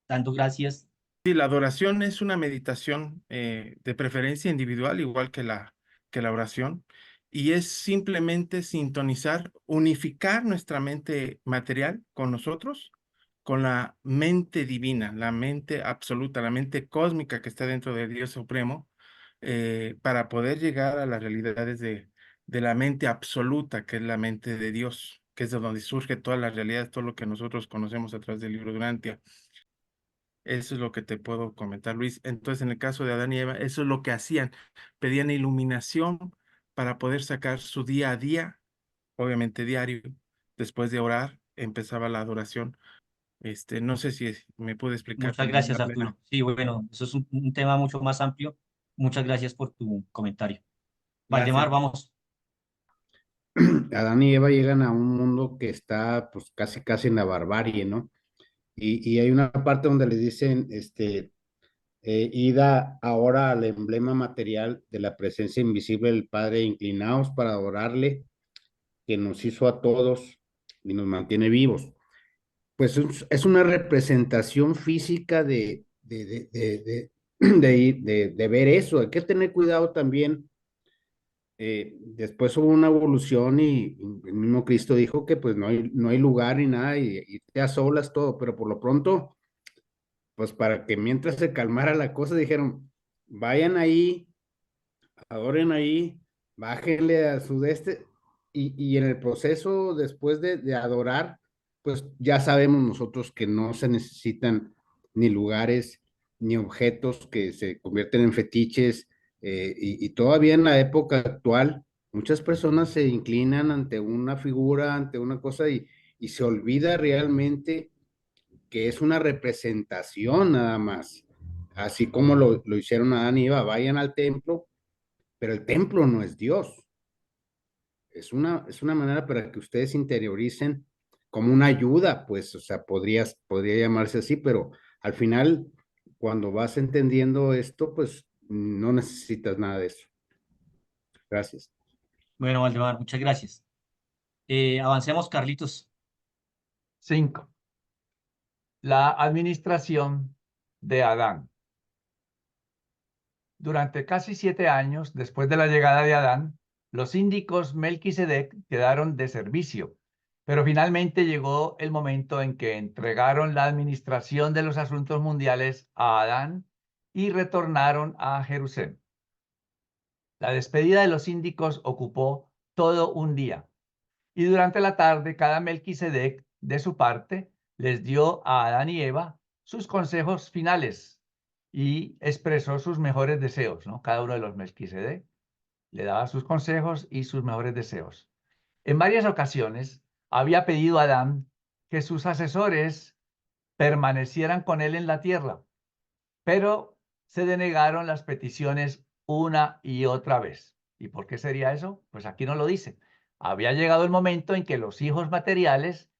dando gracias? Sí, la adoración es una meditación de preferencia individual, igual que la oración, y es simplemente sintonizar, unificar nuestra mente material con nosotros, con la mente divina, la mente absoluta, la mente cósmica que está dentro de Dios Supremo, para poder llegar a las realidades de la mente absoluta, que es la mente de Dios, que es de donde surge toda la realidad, todo lo que nosotros conocemos a través del libro de Urantia. Eso es lo que te puedo comentar, Luis. Entonces, en el caso de Adán y Eva, eso es lo que hacían. Pedían iluminación para poder sacar su día a día, obviamente diario. Después de orar, empezaba la adoración. No sé si me pude explicar Muchas de gracias, manera plena. Arturo. Sí, bueno, eso es un tema mucho más amplio. Muchas gracias por tu comentario. Gracias. Valdemar, vamos. Adán y Eva llegan a un mundo que está pues casi casi en la barbarie, ¿no? Y hay una parte donde le dicen, ida ahora al emblema material de la presencia invisible del Padre, inclinaos para adorarle, que nos hizo a todos y nos mantiene vivos. Pues es una representación física de ver eso. Hay que tener cuidado también. Después hubo una evolución y el mismo Cristo dijo que pues no hay lugar ni nada y te asolas todo, pero por lo pronto, pues para que mientras se calmara la cosa, dijeron, vayan ahí, adoren ahí, bájenle a sudeste y en el proceso después de adorar, pues ya sabemos nosotros que no se necesitan ni lugares ni objetos que se convierten en fetiches y todavía en la época actual muchas personas se inclinan ante una figura, ante una cosa y se olvida realmente que es una representación nada más, así como lo hicieron Adán y Eva, vayan al templo, pero el templo no es Dios. Es una manera para que ustedes interioricen como una ayuda, pues, o sea, podría llamarse así, pero al final, cuando vas entendiendo esto, pues no necesitas nada de eso. Gracias. Bueno, Valdemar, muchas gracias. Avancemos, Carlitos. 5. La administración de Adán. Durante casi 7 años después de la llegada de Adán, los síndicos Melquisedec quedaron de servicio, pero finalmente llegó el momento en que entregaron la administración de los asuntos mundiales a Adán y retornaron a Jerusalén. La despedida de los síndicos ocupó todo un día, y durante la tarde cada Melquisedec, de su parte, les dio a Adán y Eva sus consejos finales y expresó sus mejores deseos, ¿no? Cada uno de los Melquisedec le daba sus consejos y sus mejores deseos. En varias ocasiones había pedido a Adán que sus asesores permanecieran con él en la tierra, pero se denegaron las peticiones una y otra vez. ¿Y por qué sería eso? Pues aquí no lo dice. Había llegado el momento en que los hijos materiales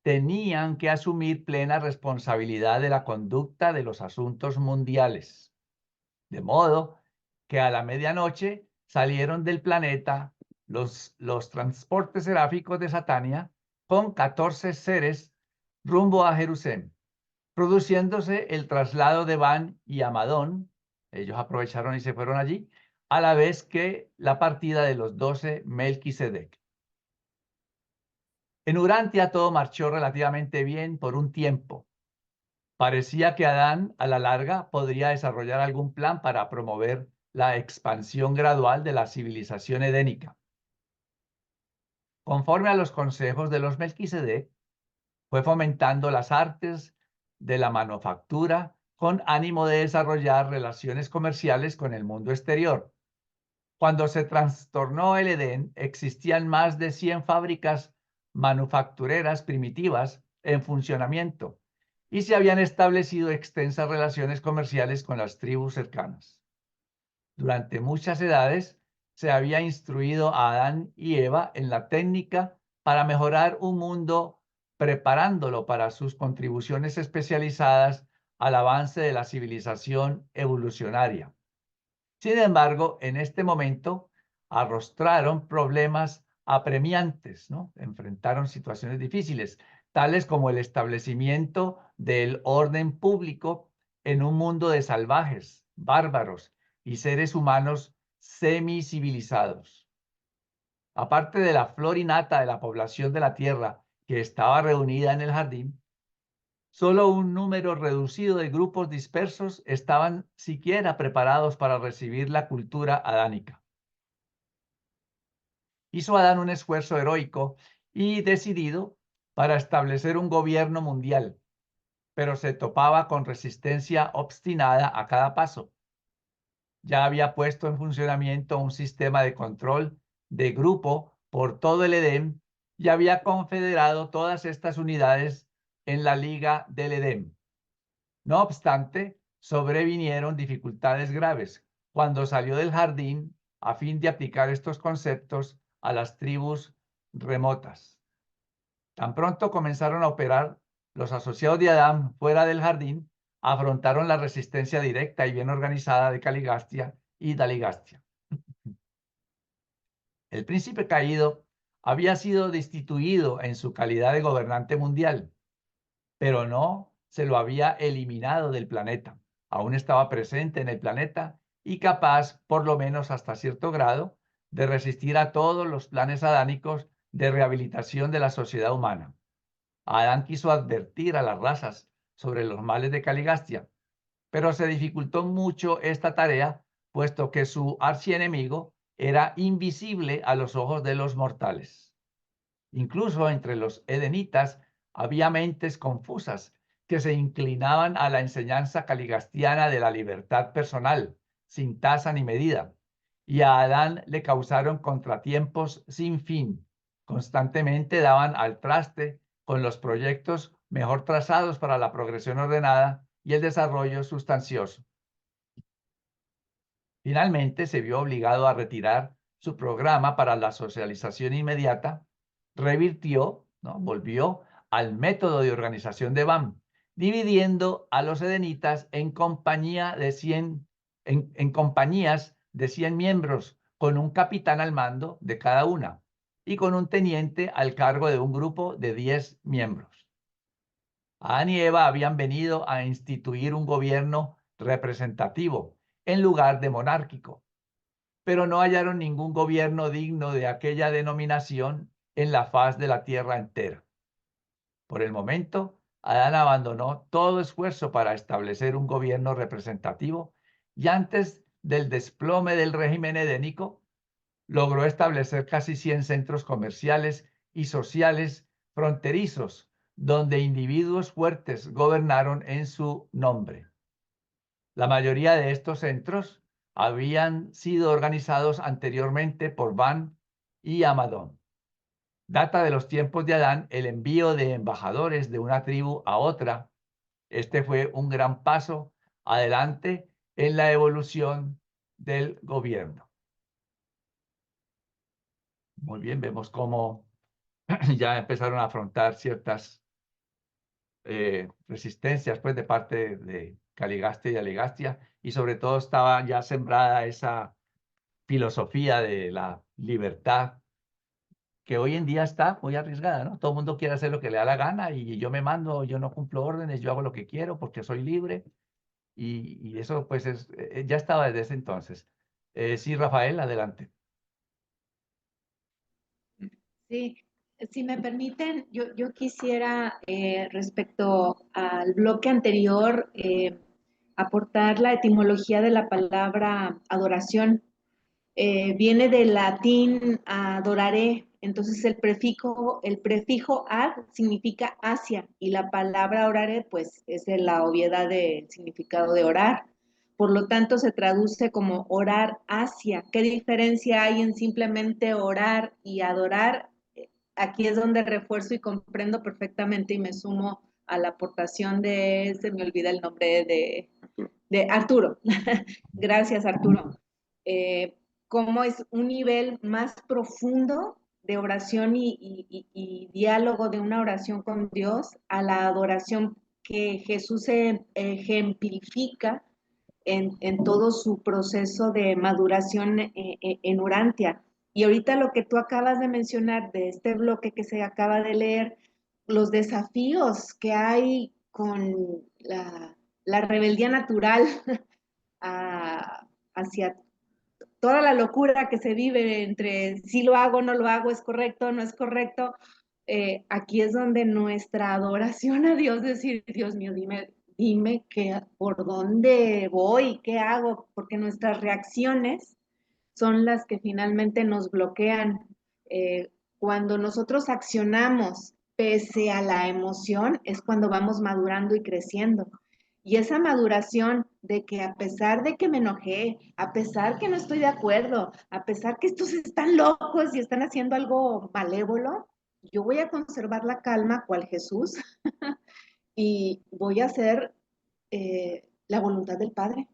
tenían que asumir plena responsabilidad de la conducta de los asuntos mundiales. De modo que a la medianoche salieron del planeta los transportes seráficos de Satania con 14 seres rumbo a Jerusalén, produciéndose el traslado de Van y Amadón. Ellos aprovecharon y se fueron allí, a la vez que la partida de los 12 Melquisedec. En Urantia todo marchó relativamente bien por un tiempo. Parecía que Adán, a la larga, podría desarrollar algún plan para promover la expansión gradual de la civilización edénica. Conforme a los consejos de los Melquisedec, fue fomentando las artes de la manufactura con ánimo de desarrollar relaciones comerciales con el mundo exterior. Cuando se trastornó el Edén, existían más de 100 fábricas manufactureras primitivas en funcionamiento y se habían establecido extensas relaciones comerciales con las tribus cercanas. Durante muchas edades se había instruido a Adán y Eva en la técnica para mejorar un mundo, preparándolo para sus contribuciones especializadas al avance de la civilización evolucionaria. Sin embargo, en este momento arrostraron problemas apremiantes, ¿no? Enfrentaron situaciones difíciles, tales como el establecimiento del orden público en un mundo de salvajes, bárbaros y seres humanos semicivilizados. Aparte de la flor innata de la población de la tierra que estaba reunida en el jardín, solo un número reducido de grupos dispersos estaban siquiera preparados para recibir la cultura adánica. Hizo Adán un esfuerzo heroico y decidido para establecer un gobierno mundial, pero se topaba con resistencia obstinada a cada paso. Ya había puesto en funcionamiento un sistema de control de grupo por todo el Edén y había confederado todas estas unidades en la Liga del Edén. No obstante, sobrevinieron dificultades graves cuando salió del jardín a fin de aplicar estos conceptos a las tribus remotas. Tan pronto comenzaron a operar, los asociados de Adán fuera del jardín afrontaron la resistencia directa y bien organizada de Caligastia y Daligastia. El príncipe caído había sido destituido en su calidad de gobernante mundial, pero no se lo había eliminado del planeta. Aún estaba presente en el planeta y capaz, por lo menos hasta cierto grado, de resistir a todos los planes adánicos de rehabilitación de la sociedad humana. Adán quiso advertir a las razas sobre los males de Caligastia, pero se dificultó mucho esta tarea, puesto que su archienemigo era invisible a los ojos de los mortales. Incluso entre los edenitas había mentes confusas que se inclinaban a la enseñanza caligastiana de la libertad personal, sin tasa ni medida, y a Adán le causaron contratiempos sin fin. Constantemente daban al traste con los proyectos mejor trazados para la progresión ordenada y el desarrollo sustancioso. Finalmente se vio obligado a retirar su programa para la socialización inmediata, revirtió, ¿no? Volvió al método de organización de Bam, dividiendo a los edenitas en compañías de 100 miembros, con un capitán al mando de cada una y con un teniente al cargo de un grupo de 10 miembros. Adán y Eva habían venido a instituir un gobierno representativo en lugar de monárquico, pero no hallaron ningún gobierno digno de aquella denominación en la faz de la tierra entera. Por el momento, Adán abandonó todo esfuerzo para establecer un gobierno representativo y antes del desplome del régimen edénico, logró establecer casi 100 centros comerciales y sociales fronterizos, donde individuos fuertes gobernaron en su nombre. La mayoría de estos centros habían sido organizados anteriormente por Van y Amadón. Data de los tiempos de Adán el envío de embajadores de una tribu a otra. Este fue un gran paso adelante en la evolución del gobierno. Muy bien, vemos cómo ya empezaron a afrontar ciertas resistencias pues, de parte de Caligastia y Aligastia, y sobre todo estaba ya sembrada esa filosofía de la libertad, que hoy en día está muy arriesgada, ¿no? Todo el mundo quiere hacer lo que le da la gana y yo me mando, yo no cumplo órdenes, yo hago lo que quiero porque soy libre, y eso pues ya estaba desde ese entonces. Sí, Rafael, adelante. Sí, si me permiten, yo quisiera respecto al bloque anterior aportar la etimología de la palabra adoración. Viene del latín adoraré, entonces el prefijo ad significa hacia y la palabra oraré pues es de la obviedad del significado de orar. Por lo tanto se traduce como orar hacia. ¿Qué diferencia hay en simplemente orar y adorar? Aquí es donde refuerzo y comprendo perfectamente y me sumo a la aportación se me olvida el nombre de Arturo. Gracias, Arturo. Cómo es un nivel más profundo de oración y diálogo de una oración con Dios a la adoración que Jesús ejemplifica en todo su proceso de maduración en Urantia. Y ahorita lo que tú acabas de mencionar de este bloque que se acaba de leer, los desafíos que hay con la rebeldía natural hacia toda la locura que se vive entre si lo hago, no lo hago, es correcto, no es correcto. Aquí es donde nuestra adoración a Dios, decir, Dios mío, dime por dónde voy, qué hago, porque nuestras reacciones son las que finalmente nos bloquean. Cuando nosotros accionamos pese a la emoción, es cuando vamos madurando y creciendo. Y esa maduración de que a pesar de que me enojé, a pesar que no estoy de acuerdo, a pesar que estos están locos y están haciendo algo malévolo, yo voy a conservar la calma cual Jesús y voy a hacer la voluntad del Padre.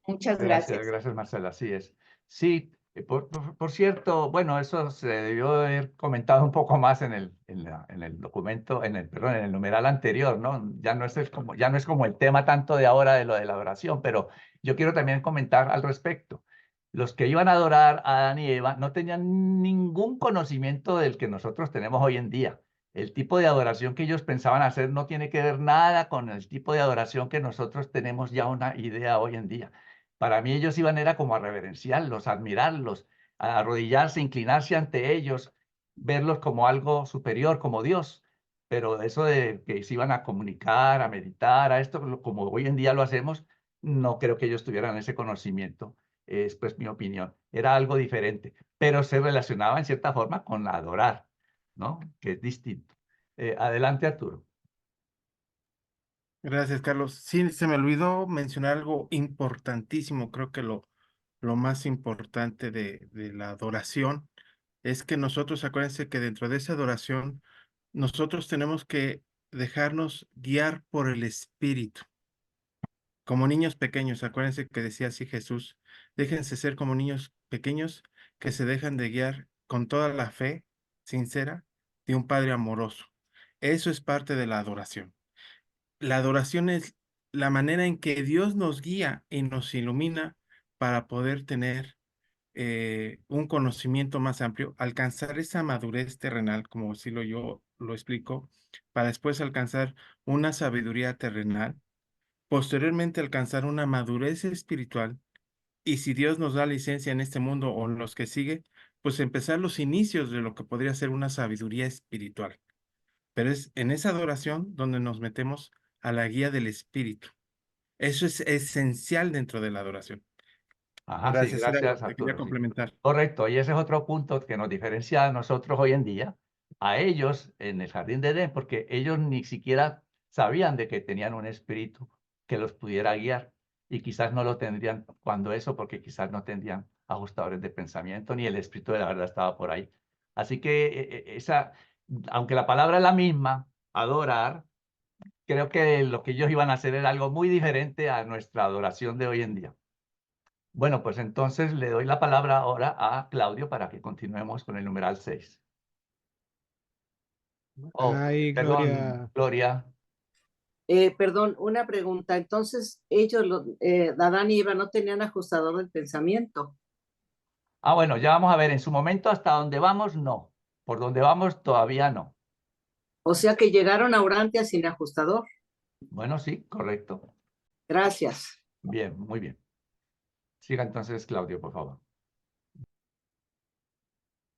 Muchas gracias. Gracias, Marcela, así es. Sí, por cierto, bueno, eso se debió haber comentado un poco más en el documento, perdón, en el numeral anterior, ¿no? Ya no es como el tema tanto de ahora de lo de la adoración, pero yo quiero también comentar al respecto. Los que iban a adorar a Adán y Eva no tenían ningún conocimiento del que nosotros tenemos hoy en día. El tipo de adoración que ellos pensaban hacer no tiene que ver nada con el tipo de adoración que nosotros tenemos ya una idea hoy en día. Para mí ellos iban era como a reverenciarlos, a admirarlos, a arrodillarse, inclinarse ante ellos, verlos como algo superior, como Dios. Pero eso de que se iban a comunicar, a meditar, a esto, como hoy en día lo hacemos, no creo que ellos tuvieran ese conocimiento. Es pues mi opinión. Era algo diferente, pero se relacionaba en cierta forma con adorar, ¿no? Que es distinto. Adelante, Arturo. Gracias, Carlos. Sí, se me olvidó mencionar algo importantísimo. Creo que lo más importante de la adoración es que nosotros, acuérdense que dentro de esa adoración, nosotros tenemos que dejarnos guiar por el Espíritu. Como niños pequeños, acuérdense que decía así Jesús, déjense ser como niños pequeños que se dejan de guiar con toda la fe sincera de un Padre amoroso. Eso es parte de la adoración. La adoración es la manera en que Dios nos guía y nos ilumina para poder tener un conocimiento más amplio, alcanzar esa madurez terrenal, como así yo lo explico, para después alcanzar una sabiduría terrenal, posteriormente alcanzar una madurez espiritual, y si Dios nos da licencia en este mundo o en los que sigue, pues empezar los inicios de lo que podría ser una sabiduría espiritual. Pero es en esa adoración donde nos metemos a la guía del Espíritu. Eso es esencial dentro de la adoración. Ajá, sí, Gracias, era lo gracias, que quería Arturo. Sí. complementar. Correcto, y ese es otro punto que nos diferencia a nosotros hoy en día, a ellos en el jardín de Edén, porque ellos ni siquiera sabían de que tenían un espíritu que los pudiera guiar, y quizás no lo tendrían cuando eso, porque quizás no tendrían ajustadores de pensamiento, ni el espíritu de la verdad estaba por ahí. Así que aunque la palabra es la misma, adorar, creo que lo que ellos iban a hacer era algo muy diferente a nuestra adoración de hoy en día. Bueno, pues entonces le doy la palabra ahora a Claudio para que continuemos con el numeral 6. Oh, Ay, perdón, Gloria. Gloria. Perdón, una pregunta. Entonces, Adán y Eva no tenían ajustador del pensamiento. Ah, bueno, ya vamos a ver. En su momento, hasta donde vamos, no. Por donde vamos, todavía no. O sea que llegaron a Urantia sin ajustador. Bueno, sí, correcto. Gracias. Bien, muy bien. Siga entonces, Claudio, por favor.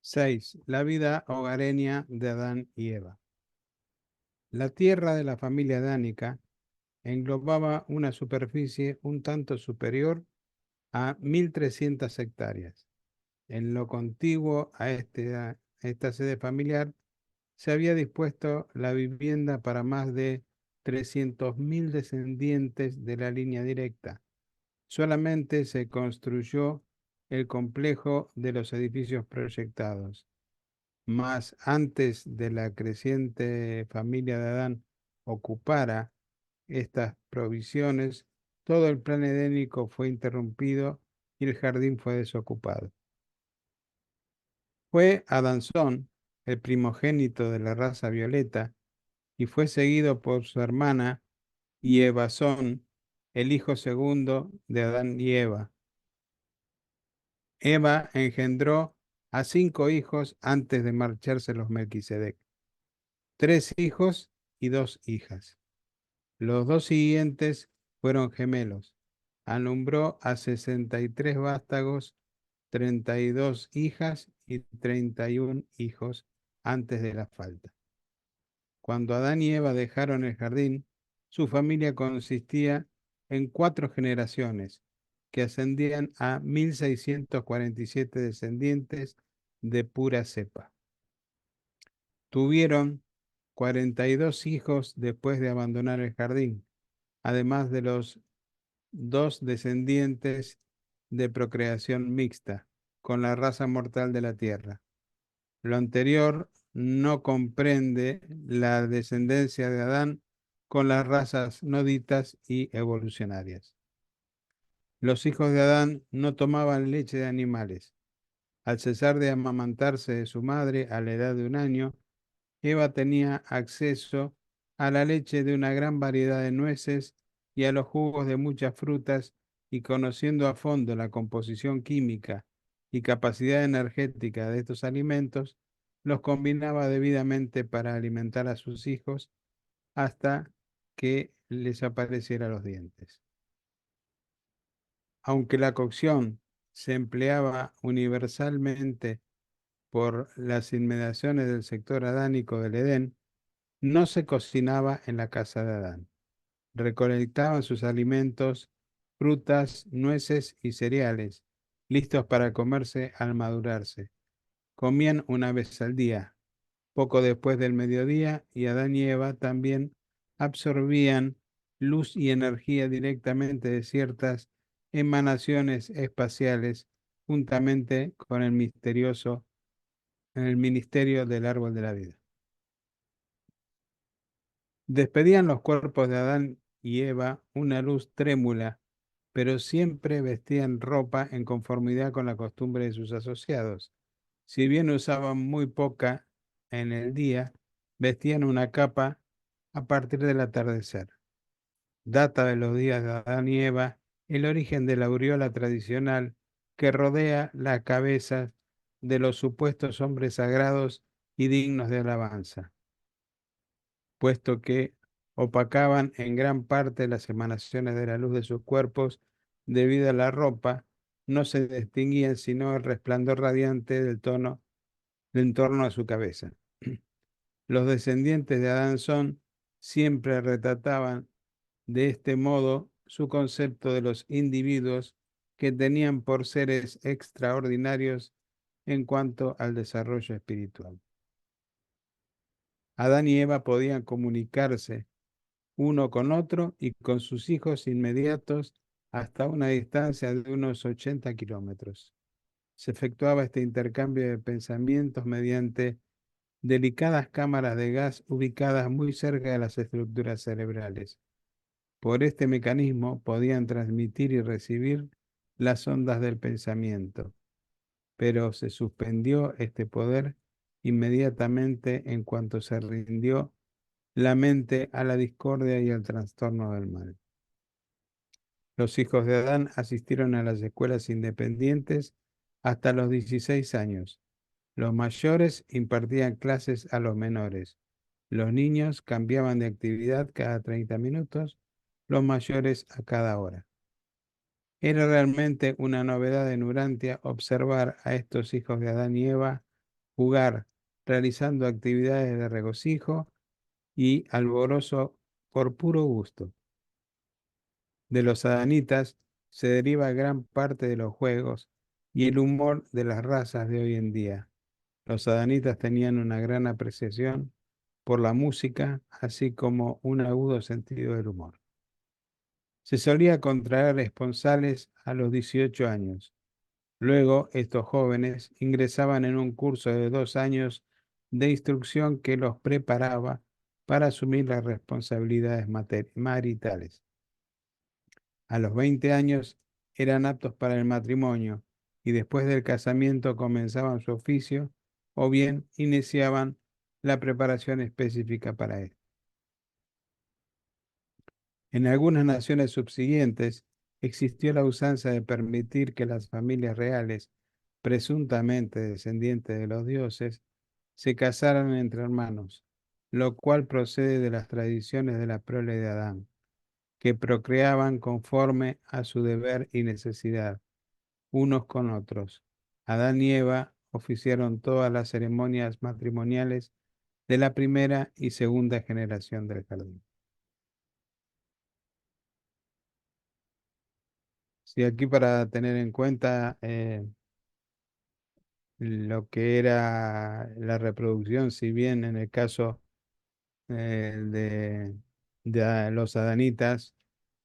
6. La vida hogareña de Adán y Eva. La tierra de la familia adánica englobaba una superficie un tanto superior a 1.300 hectáreas. En lo contiguo a esta sede familiar se había dispuesto la vivienda para más de 300.000 descendientes de la línea directa. Solamente se construyó el complejo de los edificios proyectados. Mas antes de la creciente familia de Adán ocupara estas provisiones, todo el plan edénico fue interrumpido y el jardín fue desocupado. Fue Adansón, el primogénito de la raza violeta, y fue seguido por su hermana y Evasón, el hijo segundo de Adán y Eva. Eva engendró a 5 hijos antes de marcharse los Melquisedec, 3 hijos y 2 hijas. Los 2 siguientes fueron gemelos. Alumbró a 63 vástagos, 32 hijas y 31 hijos antes de la falta. Cuando Adán y Eva dejaron el jardín, su familia consistía en 4 generaciones, que ascendían a 1.647 descendientes de pura cepa. Tuvieron 42 hijos después de abandonar el jardín, además de los 2 descendientes de procreación mixta con la raza mortal de la tierra. Lo anterior no comprende la descendencia de Adán con las razas noditas y evolucionarias. Los hijos de Adán no tomaban leche de animales. Al cesar de amamantarse de su madre a la edad de 1 año, Eva tenía acceso a la leche de una gran variedad de nueces y a los jugos de muchas frutas, y conociendo a fondo la composición química y capacidad energética de estos alimentos, los combinaba debidamente para alimentar a sus hijos hasta que les aparecieran los dientes. Aunque la cocción se empleaba universalmente por las inmediaciones del sector adánico del Edén, no se cocinaba en la casa de Adán. Recolectaban sus alimentos, frutas, nueces y cereales, listos para comerse al madurarse. Comían una vez al día, poco después del mediodía, y Adán y Eva también absorbían luz y energía directamente de ciertas emanaciones espaciales, juntamente con el ministerio del árbol de la vida. Despedían los cuerpos de Adán y Eva una luz trémula, pero siempre vestían ropa en conformidad con la costumbre de sus asociados. Si bien usaban muy poca en el día, vestían una capa a partir del atardecer. Data de los días de Adán y Eva el origen de la aureola tradicional que rodea la cabeza de los supuestos hombres sagrados y dignos de alabanza, puesto que opacaban en gran parte las emanaciones de la luz de sus cuerpos debido a la ropa, no se distinguían sino el resplandor radiante del tono en torno a su cabeza. Los descendientes de Adán siempre retrataban de este modo su concepto de los individuos que tenían por seres extraordinarios en cuanto al desarrollo espiritual. Adán y Eva podían comunicarse uno con otro y con sus hijos inmediatos hasta una distancia de unos 80 kilómetros. Se efectuaba este intercambio de pensamientos mediante delicadas cámaras de gas ubicadas muy cerca de las estructuras cerebrales. Por este mecanismo podían transmitir y recibir las ondas del pensamiento, pero se suspendió este poder inmediatamente en cuanto se rindió la mente a la discordia y al trastorno del mal. Los hijos de Adán asistieron a las escuelas independientes hasta los 16 años. Los mayores impartían clases a los menores. Los niños cambiaban de actividad cada 30 minutos, los mayores a cada hora. Era realmente una novedad en Urantia observar a estos hijos de Adán y Eva jugar, realizando actividades de regocijo y alborozo por puro gusto. De los adanitas se deriva gran parte de los juegos y el humor de las razas de hoy en día. Los adanitas tenían una gran apreciación por la música, así como un agudo sentido del humor. Se solía contraer esponsales a los 18 años. Luego, estos jóvenes ingresaban en un curso de 2 años de instrucción que los preparaba para asumir las responsabilidades maritales. A los 20 años eran aptos para el matrimonio y después del casamiento comenzaban su oficio o bien iniciaban la preparación específica para él. En algunas naciones subsiguientes existió la usanza de permitir que las familias reales, presuntamente descendientes de los dioses, se casaran entre hermanos, lo cual procede de las tradiciones de la prole de Adán, que procreaban conforme a su deber y necesidad, unos con otros. Adán y Eva oficiaron todas las ceremonias matrimoniales de la primera y segunda generación del jardín. Sí, aquí para tener en cuenta lo que era la reproducción, si bien en el caso de los adanitas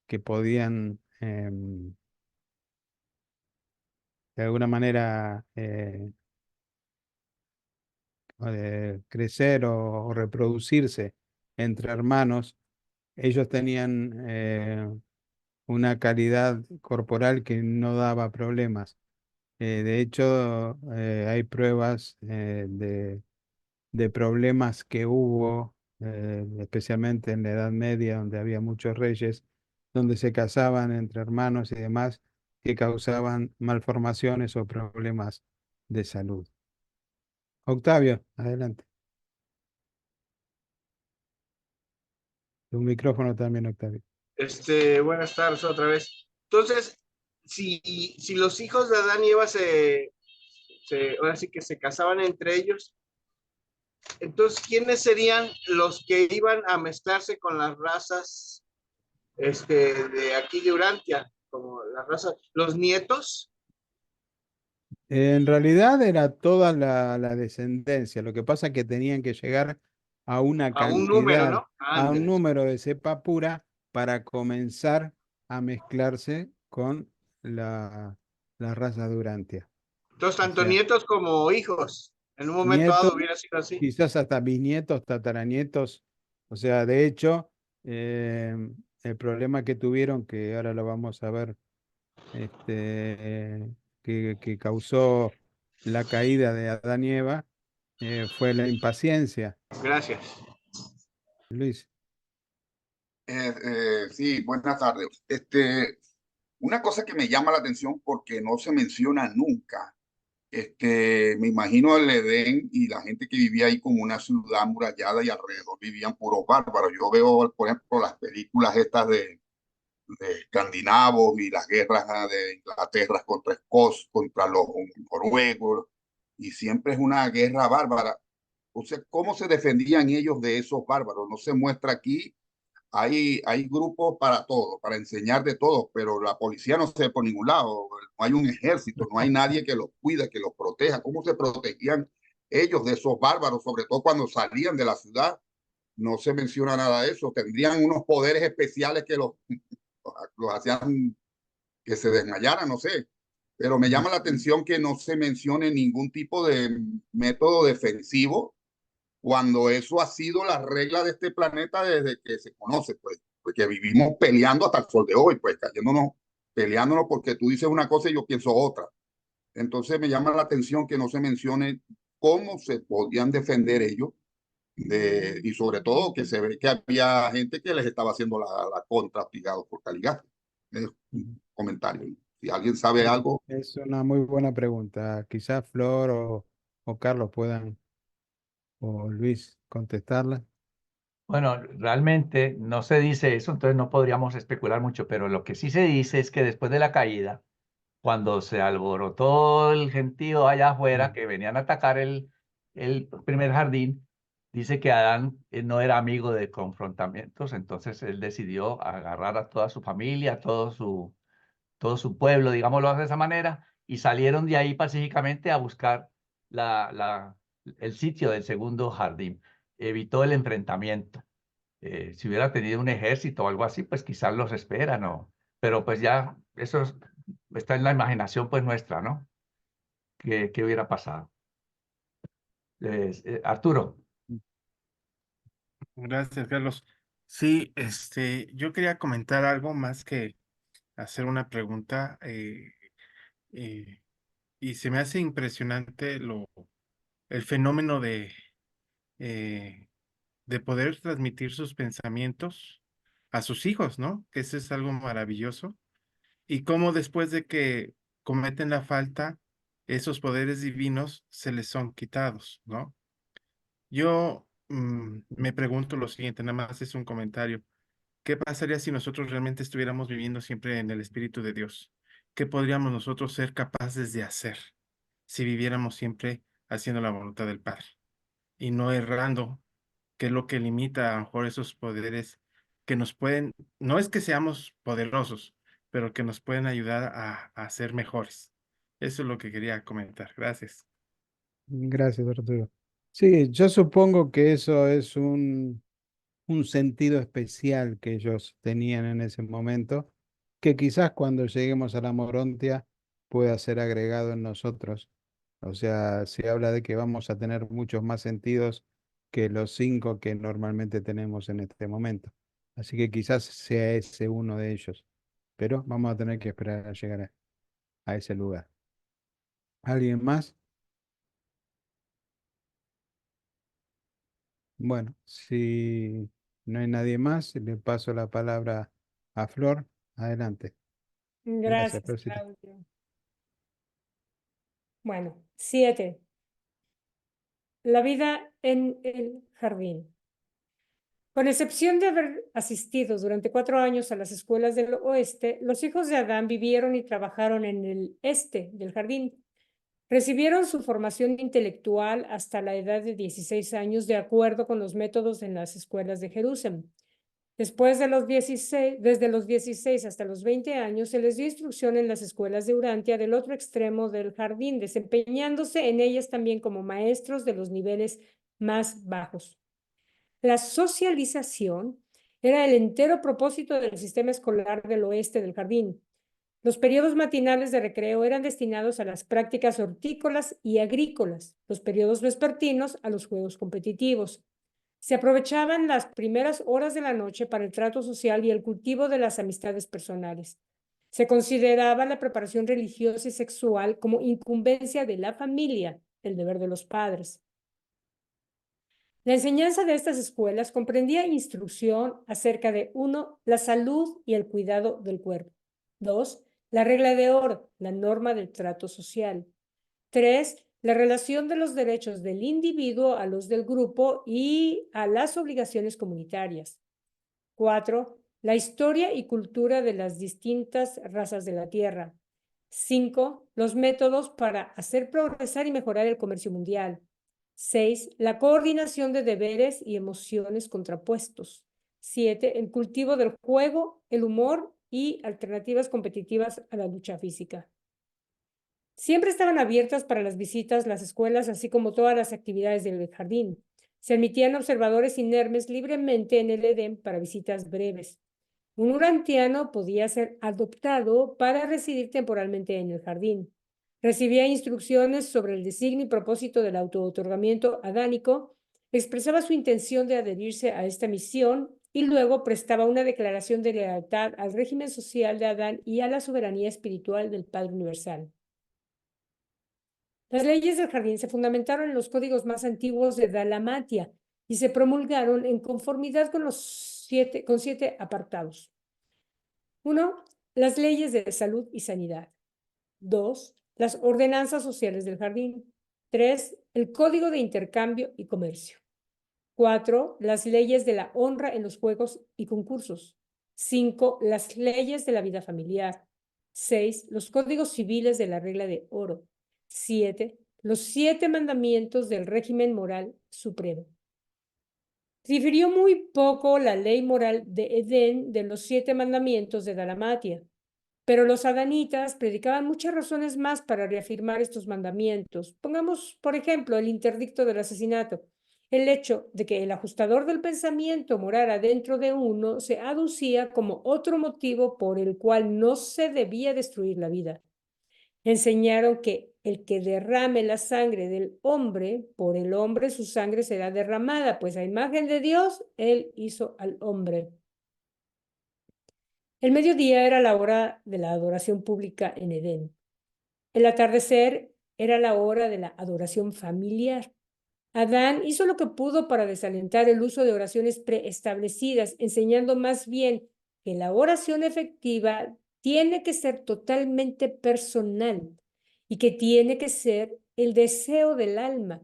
que podían de alguna manera crecer o reproducirse entre hermanos, ellos tenían una calidad corporal que no daba problemas. De hecho, hay pruebas de problemas que hubo, especialmente en la Edad Media, donde había muchos reyes, donde se casaban entre hermanos y demás, que causaban malformaciones o problemas de salud. Octavio, adelante. Tu micrófono también, Octavio. Buenas tardes otra vez. Entonces, si los hijos de Adán y Eva ahora sí que se casaban entre ellos, entonces, ¿quiénes serían los que iban a mezclarse con las razas de aquí de Urantia? Como las razas, los nietos. En realidad era toda la descendencia. Lo que pasa es que tenían que llegar a una A un número, cantidad, ¿no? a un Ándale. número de cepa pura para comenzar a mezclarse con la raza de Urantia. Entonces, O tanto sea, nietos como hijos. En un momento nietos, dado hubiera sido así. quizás hasta bisnietos, tataranietos. O sea, de hecho, el problema que tuvieron, que ahora lo vamos a ver, que causó la caída de Adán y Eva, fue la impaciencia. Gracias. Luis. Sí, buenas tardes. Una cosa que me llama la atención porque no se menciona nunca, me imagino el Edén y la gente que vivía ahí como una ciudad amurallada y alrededor vivían puros bárbaros. Yo veo, por ejemplo, las películas estas de escandinavos y las guerras de Inglaterra contra Escocia, contra los noruegos, y siempre es una guerra bárbara. O sea, ¿cómo se defendían ellos de esos bárbaros? No se muestra aquí. Hay grupos para todo, para enseñar de todo, pero la policía no se ve por ningún lado, no hay un ejército, no hay nadie que los cuida, que los proteja. ¿Cómo se protegían ellos de esos bárbaros, sobre todo cuando salían de la ciudad? No se menciona nada de eso. Tendrían unos poderes especiales que los hacían que se desmayaran, no sé. Pero me llama la atención que no se mencione ningún tipo de método defensivo cuando eso ha sido la regla de este planeta desde que se conoce, pues, porque vivimos peleando hasta el sol de hoy, pues, cayéndonos peleándonos porque tú dices una cosa y yo pienso otra. Entonces me llama la atención que no se mencione cómo se podían defender ellos y sobre todo que se ve que había gente que les estaba haciendo la contra hostigados por Caligasta. Es un comentario. Si alguien sabe algo, Es una muy buena pregunta. Quizás Flor o Carlos puedan, o Luis, contestarla. Bueno, realmente no se dice eso, entonces no podríamos especular mucho, pero lo que sí se dice es que después de la caída, cuando se alborotó el gentío allá afuera, que venían a atacar el primer jardín, dice que Adán no era amigo de confrontamientos, entonces él decidió agarrar a toda su familia, todo su pueblo, digámoslo de esa manera, y salieron de ahí pacíficamente a buscar el sitio del segundo jardín. Evitó el enfrentamiento. Si hubiera tenido un ejército o algo así, pues quizás los esperan, ¿no? Pero pues ya está en la imaginación pues nuestra, ¿no? ¿Qué hubiera pasado? Arturo. Gracias, Carlos. Sí, yo quería comentar algo más que hacer una pregunta. Y se me hace impresionante el fenómeno de poder transmitir sus pensamientos a sus hijos, ¿no? Que eso es algo maravilloso. Y cómo después de que cometen la falta, esos poderes divinos se les son quitados, ¿no? Yo me pregunto lo siguiente, nada más es un comentario. ¿Qué pasaría si nosotros realmente estuviéramos viviendo siempre en el Espíritu de Dios? ¿Qué podríamos nosotros ser capaces de hacer si viviéramos siempre haciendo la voluntad del Padre y no errando, que es lo que limita a lo mejor esos poderes que nos pueden, no es que seamos poderosos, pero que nos pueden ayudar a ser mejores? Eso es lo que quería comentar. Gracias. Gracias, Arturo. Sí, yo supongo que eso es un sentido especial que ellos tenían en ese momento, que quizás cuando lleguemos a la Morontia pueda ser agregado en nosotros. O sea, se habla de que vamos a tener muchos más sentidos que los 5 que normalmente tenemos en este momento. Así que quizás sea ese uno de ellos, pero vamos a tener que esperar a llegar a ese lugar. ¿Alguien más? Bueno, si no hay nadie más, le paso la palabra a Flor. Adelante. Gracias, Gracias, Florcita. Claudio. Bueno, 7. La vida en el jardín. Con excepción de haber asistido durante 4 años a las escuelas del oeste, los hijos de Adán vivieron y trabajaron en el este del jardín. Recibieron su formación intelectual hasta la edad de 16 años de acuerdo con los métodos en las escuelas de Jerusalén. Desde los 16 hasta los 20 años, se les dio instrucción en las escuelas de Urantia del otro extremo del jardín, desempeñándose en ellas también como maestros de los niveles más bajos. La socialización era el entero propósito del sistema escolar del oeste del jardín. Los periodos matinales de recreo eran destinados a las prácticas hortícolas y agrícolas, los periodos vespertinos a los juegos competitivos. Se aprovechaban las primeras horas de la noche para el trato social y el cultivo de las amistades personales. Se consideraba la preparación religiosa y sexual como incumbencia de la familia, el deber de los padres. La enseñanza de estas escuelas comprendía instrucción acerca de 1, la salud y el cuidado del cuerpo. 2, la regla de oro, la norma del trato social. 3, la relación de los derechos del individuo a los del grupo y a las obligaciones comunitarias. 4, la historia y cultura de las distintas razas de la Tierra. 5, los métodos para hacer progresar y mejorar el comercio mundial. 6, la coordinación de deberes y emociones contrapuestos. 7, el cultivo del juego, el humor y alternativas competitivas a la lucha física. Siempre estaban abiertas para las visitas las escuelas, así como todas las actividades del jardín. Se admitían observadores inermes libremente en el Edén para visitas breves. Un urantiano podía ser adoptado para residir temporalmente en el jardín. Recibía instrucciones sobre el designio y propósito del autootorgamiento adánico, expresaba su intención de adherirse a esta misión y luego prestaba una declaración de lealtad al régimen social de Adán y a la soberanía espiritual del Padre Universal. Las leyes del jardín se fundamentaron en los códigos más antiguos de Dalmatia y se promulgaron en conformidad con siete apartados. 1. Las leyes de salud y sanidad. 2. Las ordenanzas sociales del jardín. 3. El código de intercambio y comercio. 4. Las leyes de la honra en los juegos y concursos. 5. Las leyes de la vida familiar. 6. Los códigos civiles de la regla de oro. 7. Los 7 mandamientos del régimen moral supremo. Difirió muy poco la ley moral de Edén de los 7 mandamientos de Dalmatia, pero los adanitas predicaban muchas razones más para reafirmar estos mandamientos. Pongamos, por ejemplo, el interdicto del asesinato. El hecho de que el ajustador del pensamiento morara dentro de uno se aducía como otro motivo por el cual no se debía destruir la vida. Enseñaron que el que derrame la sangre del hombre, por el hombre su sangre será derramada, pues a imagen de Dios, él hizo al hombre. El mediodía era la hora de la adoración pública en Edén. El atardecer era la hora de la adoración familiar. Adán hizo lo que pudo para desalentar el uso de oraciones preestablecidas, enseñando más bien que la oración efectiva tiene que ser totalmente personal y que tiene que ser el deseo del alma.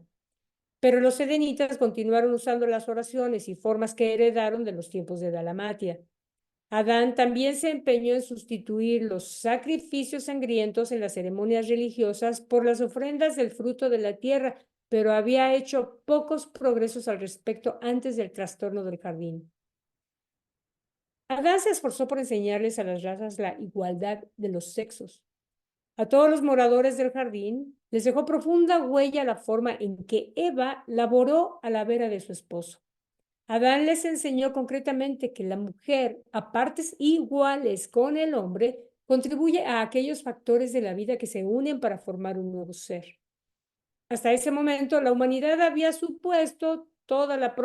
Pero los edenitas continuaron usando las oraciones y formas que heredaron de los tiempos de Dalmatia. Adán también se empeñó en sustituir los sacrificios sangrientos en las ceremonias religiosas por las ofrendas del fruto de la tierra, pero había hecho pocos progresos al respecto antes del trastorno del jardín. Adán se esforzó por enseñarles a las razas la igualdad de los sexos. A todos los moradores del jardín les dejó profunda huella la forma en que Eva laboró a la vera de su esposo. Adán les enseñó concretamente que la mujer, a partes iguales con el hombre, contribuye a aquellos factores de la vida que se unen para formar un nuevo ser. Hasta ese momento, la humanidad había supuesto que toda la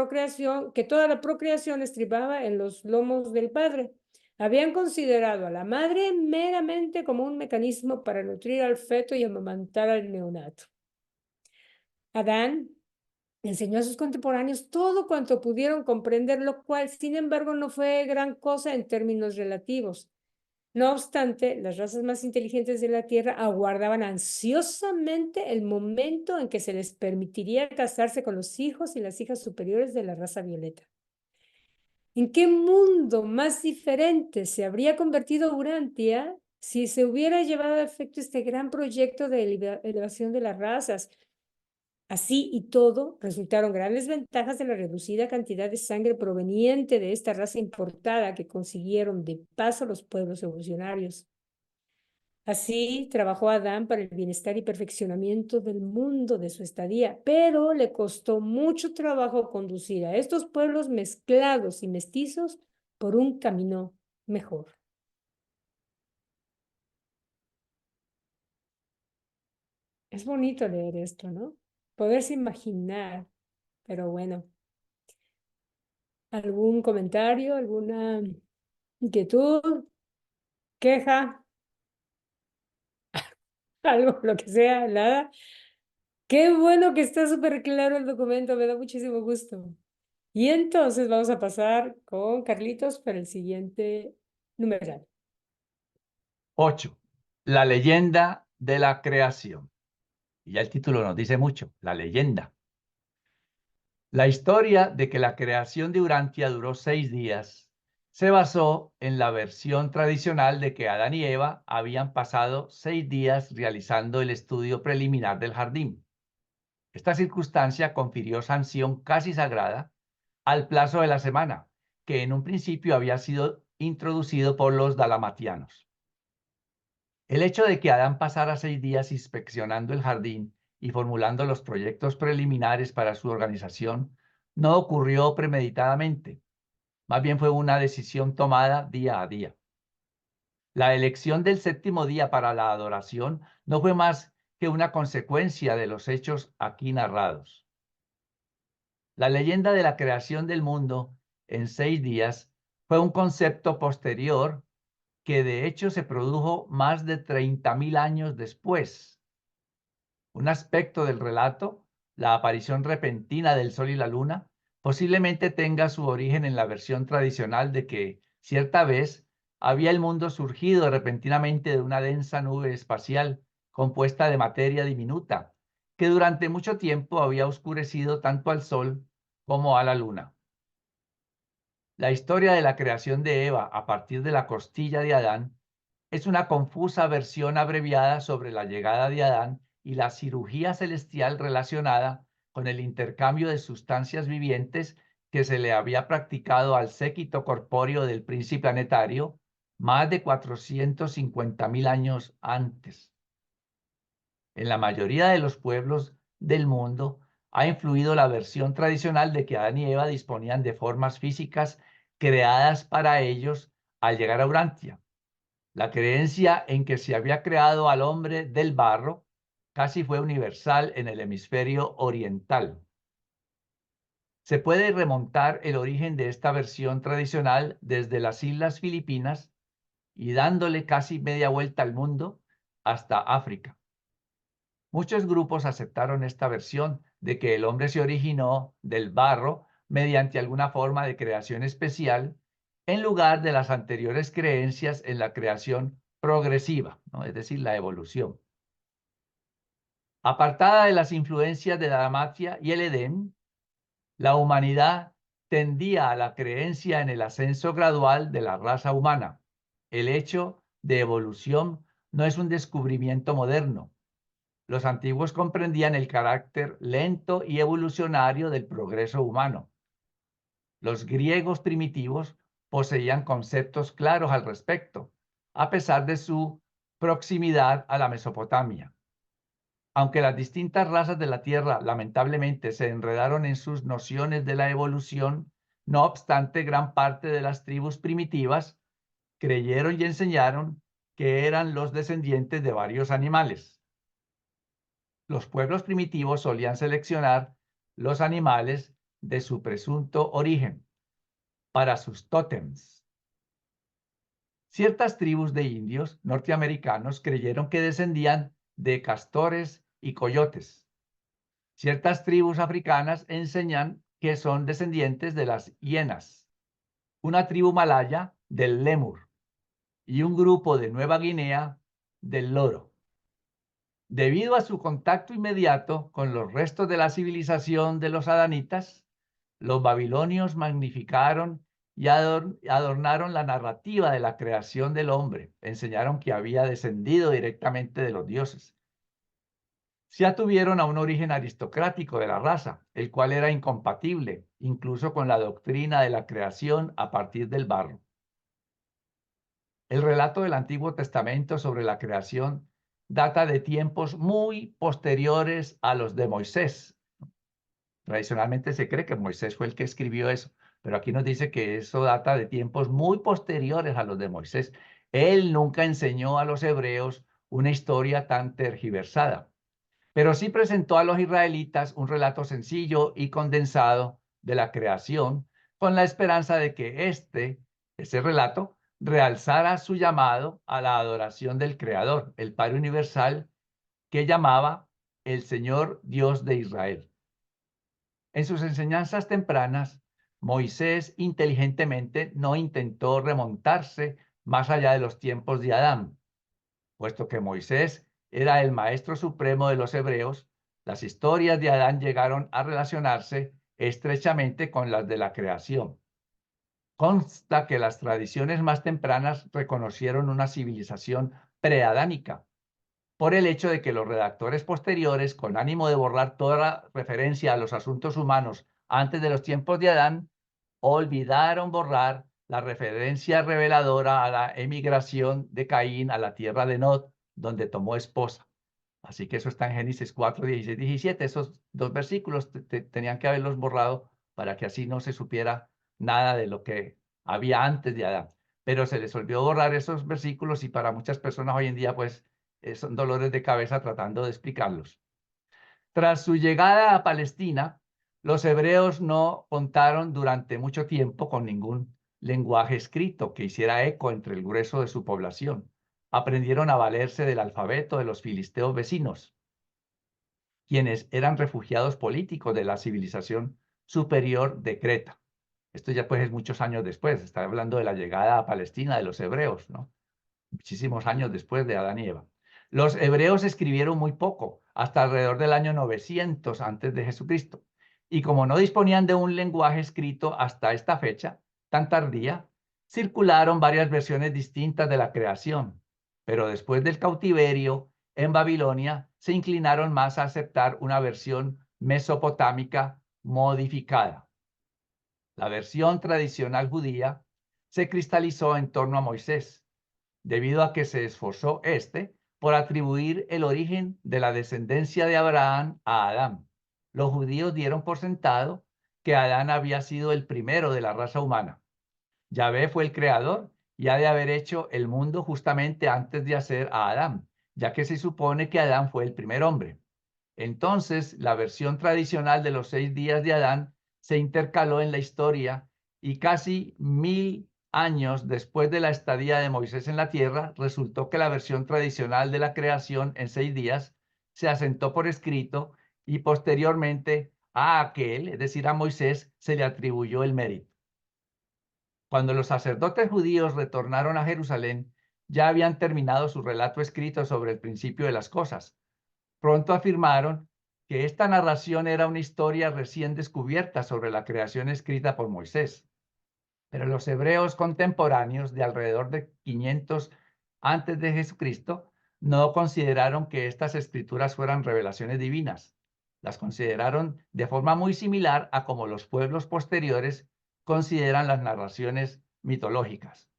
procreación estribaba en los lomos del padre. Habían considerado a la madre meramente como un mecanismo para nutrir al feto y amamantar al neonato. Adán enseñó a sus contemporáneos todo cuanto pudieron comprender, lo cual, sin embargo, no fue gran cosa en términos relativos. No obstante, las razas más inteligentes de la Tierra aguardaban ansiosamente el momento en que se les permitiría casarse con los hijos y las hijas superiores de la raza violeta. ¿En qué mundo más diferente se habría convertido Urantia si se hubiera llevado a efecto este gran proyecto de elevación de las razas? Así y todo, resultaron grandes ventajas de la reducida cantidad de sangre proveniente de esta raza importada que consiguieron de paso los pueblos evolucionarios. Así trabajó Adán para el bienestar y perfeccionamiento del mundo de su estadía, pero le costó mucho trabajo conducir a estos pueblos mezclados y mestizos por un camino mejor. Es bonito leer esto, ¿no? Poderse imaginar, pero bueno. ¿Algún comentario, alguna inquietud, queja, algo, lo que sea, nada? Qué bueno que está súper claro el documento, me da muchísimo gusto. Y entonces vamos a pasar con Carlitos para el siguiente numeral. 8. La leyenda de la creación. Y ya el título nos dice mucho, la leyenda. La historia de que la creación de Urantia duró 6 días se basó en la versión tradicional de que Adán y Eva habían pasado 6 días realizando el estudio preliminar del jardín. Esta circunstancia confirió sanción casi sagrada al plazo de la semana, que en un principio había sido introducido por los dalamatianos. El hecho de que Adán pasara 6 días inspeccionando el jardín y formulando los proyectos preliminares para su organización no ocurrió premeditadamente, más bien fue una decisión tomada día a día. La elección del 7º día para la adoración no fue más que una consecuencia de los hechos aquí narrados. La leyenda de la creación del mundo en 6 días fue un concepto posterior que de hecho se produjo más de 30.000 años después. Un aspecto del relato, la aparición repentina del sol y la luna, posiblemente tenga su origen en la versión tradicional de que, cierta vez, había el mundo surgido repentinamente de una densa nube espacial compuesta de materia diminuta, que durante mucho tiempo había oscurecido tanto al sol como a la luna. La historia de la creación de Eva a partir de la costilla de Adán es una confusa versión abreviada sobre la llegada de Adán y la cirugía celestial relacionada con el intercambio de sustancias vivientes que se le había practicado al séquito corpóreo del príncipe planetario más de 450.000 años antes. En la mayoría de los pueblos del mundo ha influido la versión tradicional de que Adán y Eva disponían de formas físicas creadas para ellos al llegar a Urantia. La creencia en que se había creado al hombre del barro casi fue universal en el hemisferio oriental. Se puede remontar el origen de esta versión tradicional desde las Islas Filipinas y dándole casi media vuelta al mundo hasta África. Muchos grupos aceptaron esta versión de que el hombre se originó del barro mediante alguna forma de creación especial en lugar de las anteriores creencias en la creación progresiva, ¿no? Es decir, la evolución. Apartada de las influencias de la Damatia y el Edén, la humanidad tendía a la creencia en el ascenso gradual de la raza humana. El hecho de evolución no es un descubrimiento moderno. Los antiguos comprendían el carácter lento y evolucionario del progreso humano. Los griegos primitivos poseían conceptos claros al respecto, a pesar de su proximidad a la Mesopotamia. Aunque las distintas razas de la Tierra lamentablemente se enredaron en sus nociones de la evolución, no obstante, gran parte de las tribus primitivas creyeron y enseñaron que eran los descendientes de varios animales. Los pueblos primitivos solían seleccionar los animales de su presunto origen para sus tótems. Ciertas tribus de indios norteamericanos creyeron que descendían de castores y coyotes. Ciertas tribus africanas enseñan que son descendientes de las hienas, una tribu malaya del lémur y un grupo de Nueva Guinea del loro. Debido a su contacto inmediato con los restos de la civilización de los adanitas, los babilonios magnificaron y adornaron la narrativa de la creación del hombre. Enseñaron que había descendido directamente de los dioses. Se atuvieron a un origen aristocrático de la raza, el cual era incompatible incluso con la doctrina de la creación a partir del barro. El relato del Antiguo Testamento sobre la creación data de tiempos muy posteriores a los de Moisés. Tradicionalmente se cree que Moisés fue el que escribió eso, pero aquí nos dice que eso data de tiempos muy posteriores a los de Moisés. Él nunca enseñó a los hebreos una historia tan tergiversada, pero sí presentó a los israelitas un relato sencillo y condensado de la creación, con la esperanza de que ese relato realzara su llamado a la adoración del Creador, el Padre Universal, que llamaba el Señor Dios de Israel. En sus enseñanzas tempranas, Moisés inteligentemente no intentó remontarse más allá de los tiempos de Adán. Puesto que Moisés era el maestro supremo de los hebreos, las historias de Adán llegaron a relacionarse estrechamente con las de la creación. Consta que las tradiciones más tempranas reconocieron una civilización preadánica, por el hecho de que los redactores posteriores, con ánimo de borrar toda referencia a los asuntos humanos antes de los tiempos de Adán, olvidaron borrar la referencia reveladora a la emigración de Caín a la tierra de Nod, donde tomó esposa. Así que eso está en Génesis 4, 16, 17. Esos dos versículos tenían que haberlos borrado para que así no se supiera nada de lo que había antes de Adán. Pero se les olvidó borrar esos versículos y para muchas personas hoy en día pues son dolores de cabeza tratando de explicarlos. Tras su llegada a Palestina, Los hebreos no contaron durante mucho tiempo con ningún lenguaje escrito que hiciera eco entre el grueso de su población. Aprendieron a valerse del alfabeto de los filisteos vecinos, quienes eran refugiados políticos de la civilización superior de Creta. Esto ya pues es muchos años después, está hablando de la llegada a Palestina de los hebreos, ¿no? Muchísimos años después de Adán y Eva. Los hebreos escribieron muy poco, hasta alrededor del año 900 antes de Jesucristo. Y como no disponían de un lenguaje escrito hasta esta fecha, tan tardía, circularon varias versiones distintas de la creación. Pero después del cautiverio en Babilonia, se inclinaron más a aceptar una versión mesopotámica modificada. La versión tradicional judía se cristalizó en torno a Moisés, debido a que se esforzó por atribuir el origen de la descendencia de Abraham a Adán. Los judíos dieron por sentado que Adán había sido el primero de la raza humana. Yahvé fue el creador y ha de haber hecho el mundo justamente antes de hacer a Adán, ya que se supone que Adán fue el primer hombre. Entonces, la versión tradicional de los 6 días de Adán se intercaló en la historia y casi 1000 años después de la estadía de Moisés en la tierra, resultó que la versión tradicional de la creación en 6 días se asentó por escrito y posteriormente a aquel, es decir, a Moisés, se le atribuyó el mérito. Cuando los sacerdotes judíos retornaron a Jerusalén, ya habían terminado su relato escrito sobre el principio de las cosas. Pronto afirmaron que esta narración era una historia recién descubierta sobre la creación escrita por Moisés. Pero los hebreos contemporáneos de alrededor de 500 antes de Jesucristo no consideraron que estas escrituras fueran revelaciones divinas. Las consideraron de forma muy similar a como los pueblos posteriores consideran las narraciones mitológicas.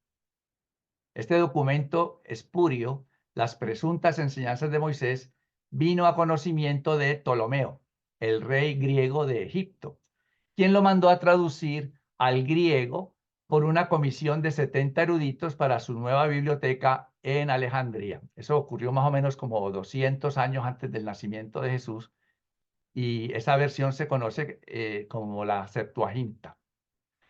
Este documento espurio, las presuntas enseñanzas de Moisés, vino a conocimiento de Ptolomeo, el rey griego de Egipto, quien lo mandó a traducir al griego por una comisión de 70 eruditos para su nueva biblioteca en Alejandría. Eso ocurrió más o menos como 200 años antes del nacimiento de Jesús, y esa versión se conoce como la Septuaginta.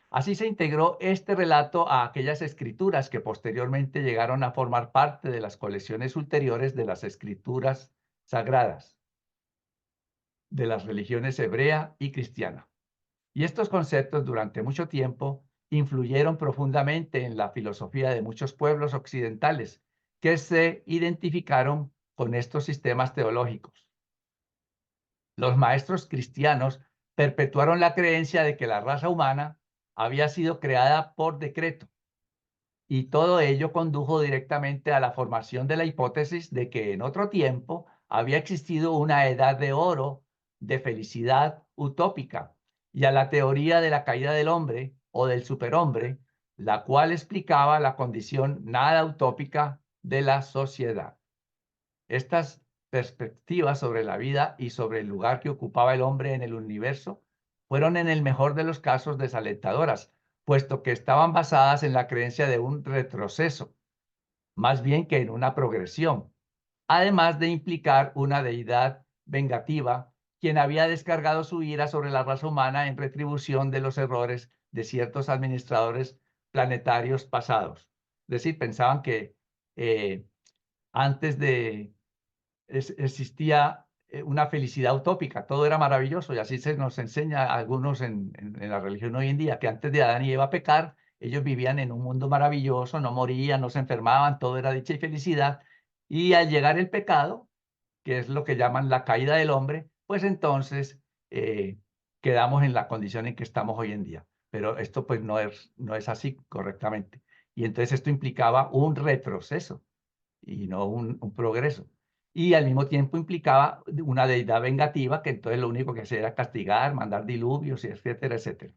Así se integró este relato a aquellas escrituras que posteriormente llegaron a formar parte de las colecciones ulteriores de las escrituras sagradas de las religiones hebrea y cristiana. Y estos conceptos durante mucho tiempo influyeron profundamente en la filosofía de muchos pueblos occidentales que se identificaron con estos sistemas teológicos. Los maestros cristianos perpetuaron la creencia de que la raza humana había sido creada por decreto, y todo ello condujo directamente a la formación de la hipótesis de que en otro tiempo había existido una edad de oro de felicidad utópica, y a la teoría de la caída del hombre o del superhombre, la cual explicaba la condición nada utópica de la sociedad. Estas perspectivas sobre la vida y sobre el lugar que ocupaba el hombre en el universo fueron en el mejor de los casos desalentadoras, puesto que estaban basadas en la creencia de un retroceso, más bien que en una progresión, además de implicar una deidad vengativa, quien había descargado su ira sobre la raza humana en retribución de los errores de ciertos administradores planetarios pasados. Es decir, pensaban que antes de existía una felicidad utópica, todo era maravilloso, y así se nos enseña a algunos en la religión hoy en día, que antes de Adán y Eva pecar, ellos vivían en un mundo maravilloso, no morían, no se enfermaban, todo era dicha y felicidad, y al llegar el pecado, que es lo que llaman la caída del hombre, pues entonces quedamos en la condición en que estamos hoy en día. Pero esto pues no es así correctamente. Y entonces esto implicaba un retroceso y no un progreso. Y al mismo tiempo implicaba una deidad vengativa, que entonces lo único que hacía era castigar, mandar diluvios, etcétera, etcétera.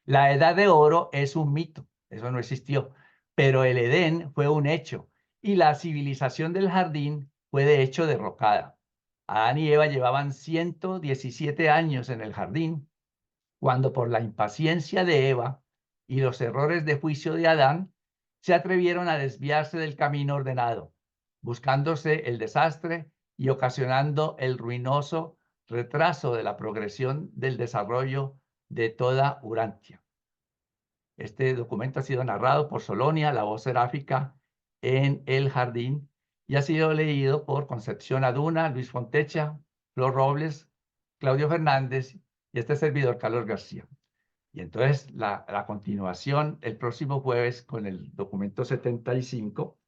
La edad de oro es un mito, eso no existió, pero el Edén fue un hecho, y la civilización del jardín fue de hecho derrocada. Adán y Eva llevaban 117 años en el jardín, cuando por la impaciencia de Eva y los errores de juicio de Adán, se atrevieron a desviarse del camino ordenado, buscándose el desastre y ocasionando el ruinoso retraso de la progresión del desarrollo de toda Urantia. Este documento ha sido narrado por Solonia, la voz seráfica, en El Jardín, y ha sido leído por Concepción Aduna, Luis Fontecha, Flor Robles, Claudio Fernández y este servidor, Carlos García. Y entonces la continuación el próximo jueves con el documento 75,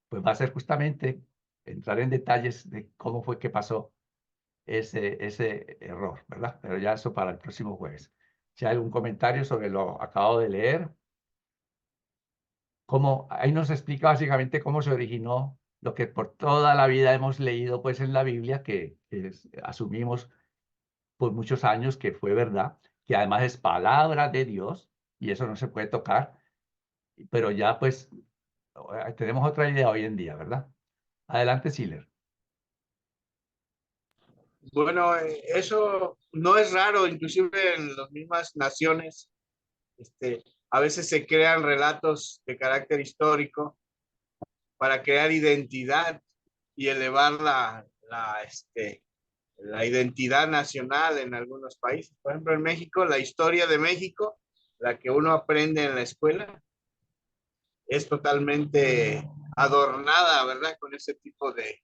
pues va a ser justamente entrar en detalles de cómo fue que pasó ese error, ¿verdad? Pero ya eso para el próximo jueves. Si hay algún comentario sobre lo acabado de leer, ahí nos explica básicamente cómo se originó lo que por toda la vida hemos leído pues en la Biblia, que asumimos por muchos años que fue verdad, que además es palabra de Dios y eso no se puede tocar, pero ya pues tenemos otra idea hoy en día, ¿verdad? Adelante, Siller. Bueno, eso no es raro, inclusive en las mismas naciones, a veces se crean relatos de carácter histórico para crear identidad y elevar la identidad nacional en algunos países. Por ejemplo, en México, la historia de México, la que uno aprende en la escuela, es totalmente adornada, ¿verdad? Con ese tipo de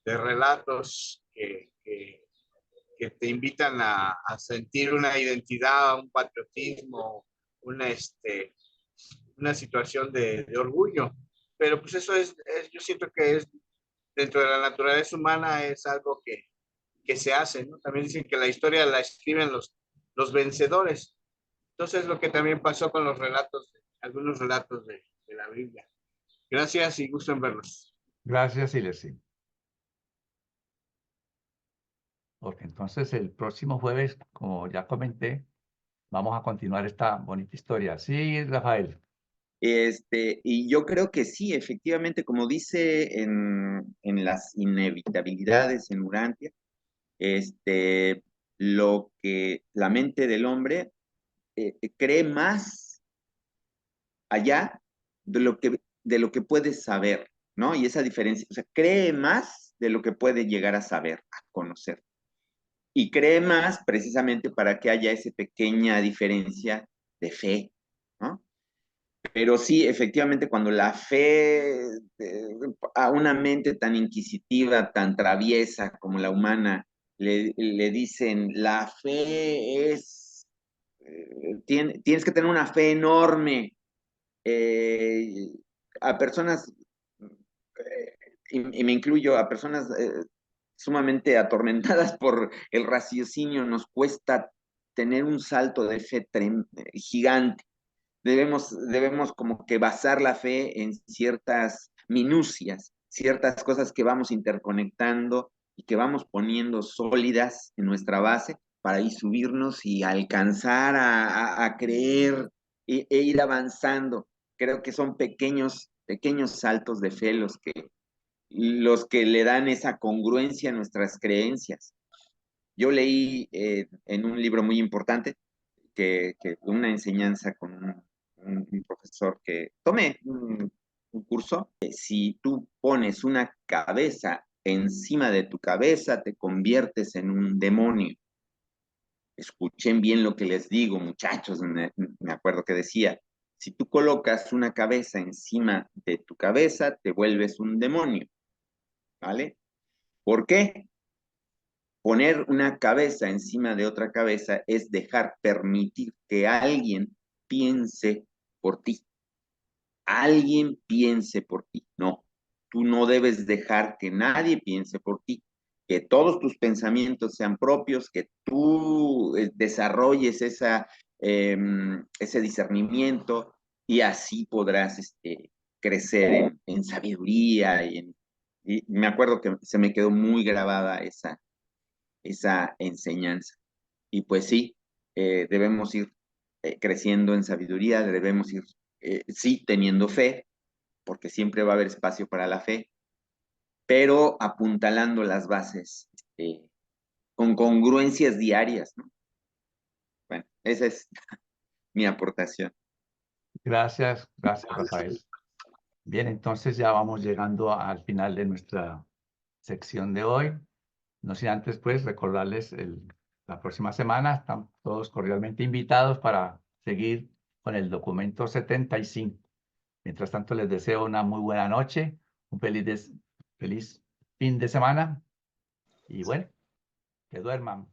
relatos que te invitan a sentir una identidad, un patriotismo, una situación de orgullo. Pero pues eso yo siento que es dentro de la naturaleza humana, es algo que se hace, ¿no? También dicen que la historia la escriben los vencedores. Entonces, lo que también pasó con los relatos, algunos relatos de la Biblia. Gracias y gusto en verlos. Gracias, Siller, sí. Porque entonces el próximo jueves, como ya comenté, vamos a continuar esta bonita historia. Sí, Rafael. Y yo creo que sí, efectivamente, como dice en las inevitabilidades en Urantia, lo que la mente del hombre cree más allá de lo que puede saber, ¿no? Y esa diferencia, o sea, cree más de lo que puede llegar a saber, a conocer. Y cree más precisamente para que haya esa pequeña diferencia de fe, ¿no? Pero sí, efectivamente, cuando la fe a una mente tan inquisitiva, tan traviesa como la humana, le dicen, la fe es, tienes que tener una fe enorme, a personas, y me incluyo, a personas sumamente atormentadas por el raciocinio, nos cuesta tener un salto de fe gigante. Debemos como que basar la fe en ciertas minucias, ciertas cosas que vamos interconectando y que vamos poniendo sólidas en nuestra base para ir subirnos y alcanzar a creer e ir avanzando. Creo que son pequeños saltos de fe los que le dan esa congruencia a nuestras creencias. Yo leí en un libro muy importante que una enseñanza con un profesor que tomé un curso, si tú pones una cabeza encima de tu cabeza, te conviertes en un demonio. Escuchen bien lo que les digo, muchachos, me acuerdo que decía, si tú colocas una cabeza encima de tu cabeza, te vuelves un demonio, ¿vale? ¿Por qué? Poner una cabeza encima de otra cabeza es permitir que alguien piense por ti. Alguien piense por ti. No, tú no debes dejar que nadie piense por ti. Que todos tus pensamientos sean propios, que tú desarrolles ese discernimiento y así podrás crecer en sabiduría. Y me acuerdo que se me quedó muy grabada esa enseñanza. Y pues sí, debemos ir creciendo en sabiduría, debemos ir, sí, teniendo fe, porque siempre va a haber espacio para la fe, pero apuntalando las bases con congruencias diarias, ¿no? Bueno, esa es mi aportación. Gracias, Rafael. Bien, entonces ya vamos llegando al final de nuestra sección de hoy. No sin antes, pues, recordarles la próxima semana están todos cordialmente invitados para seguir con el documento 75. Mientras tanto, les deseo una muy buena noche, un feliz fin de semana y bueno, que duerman.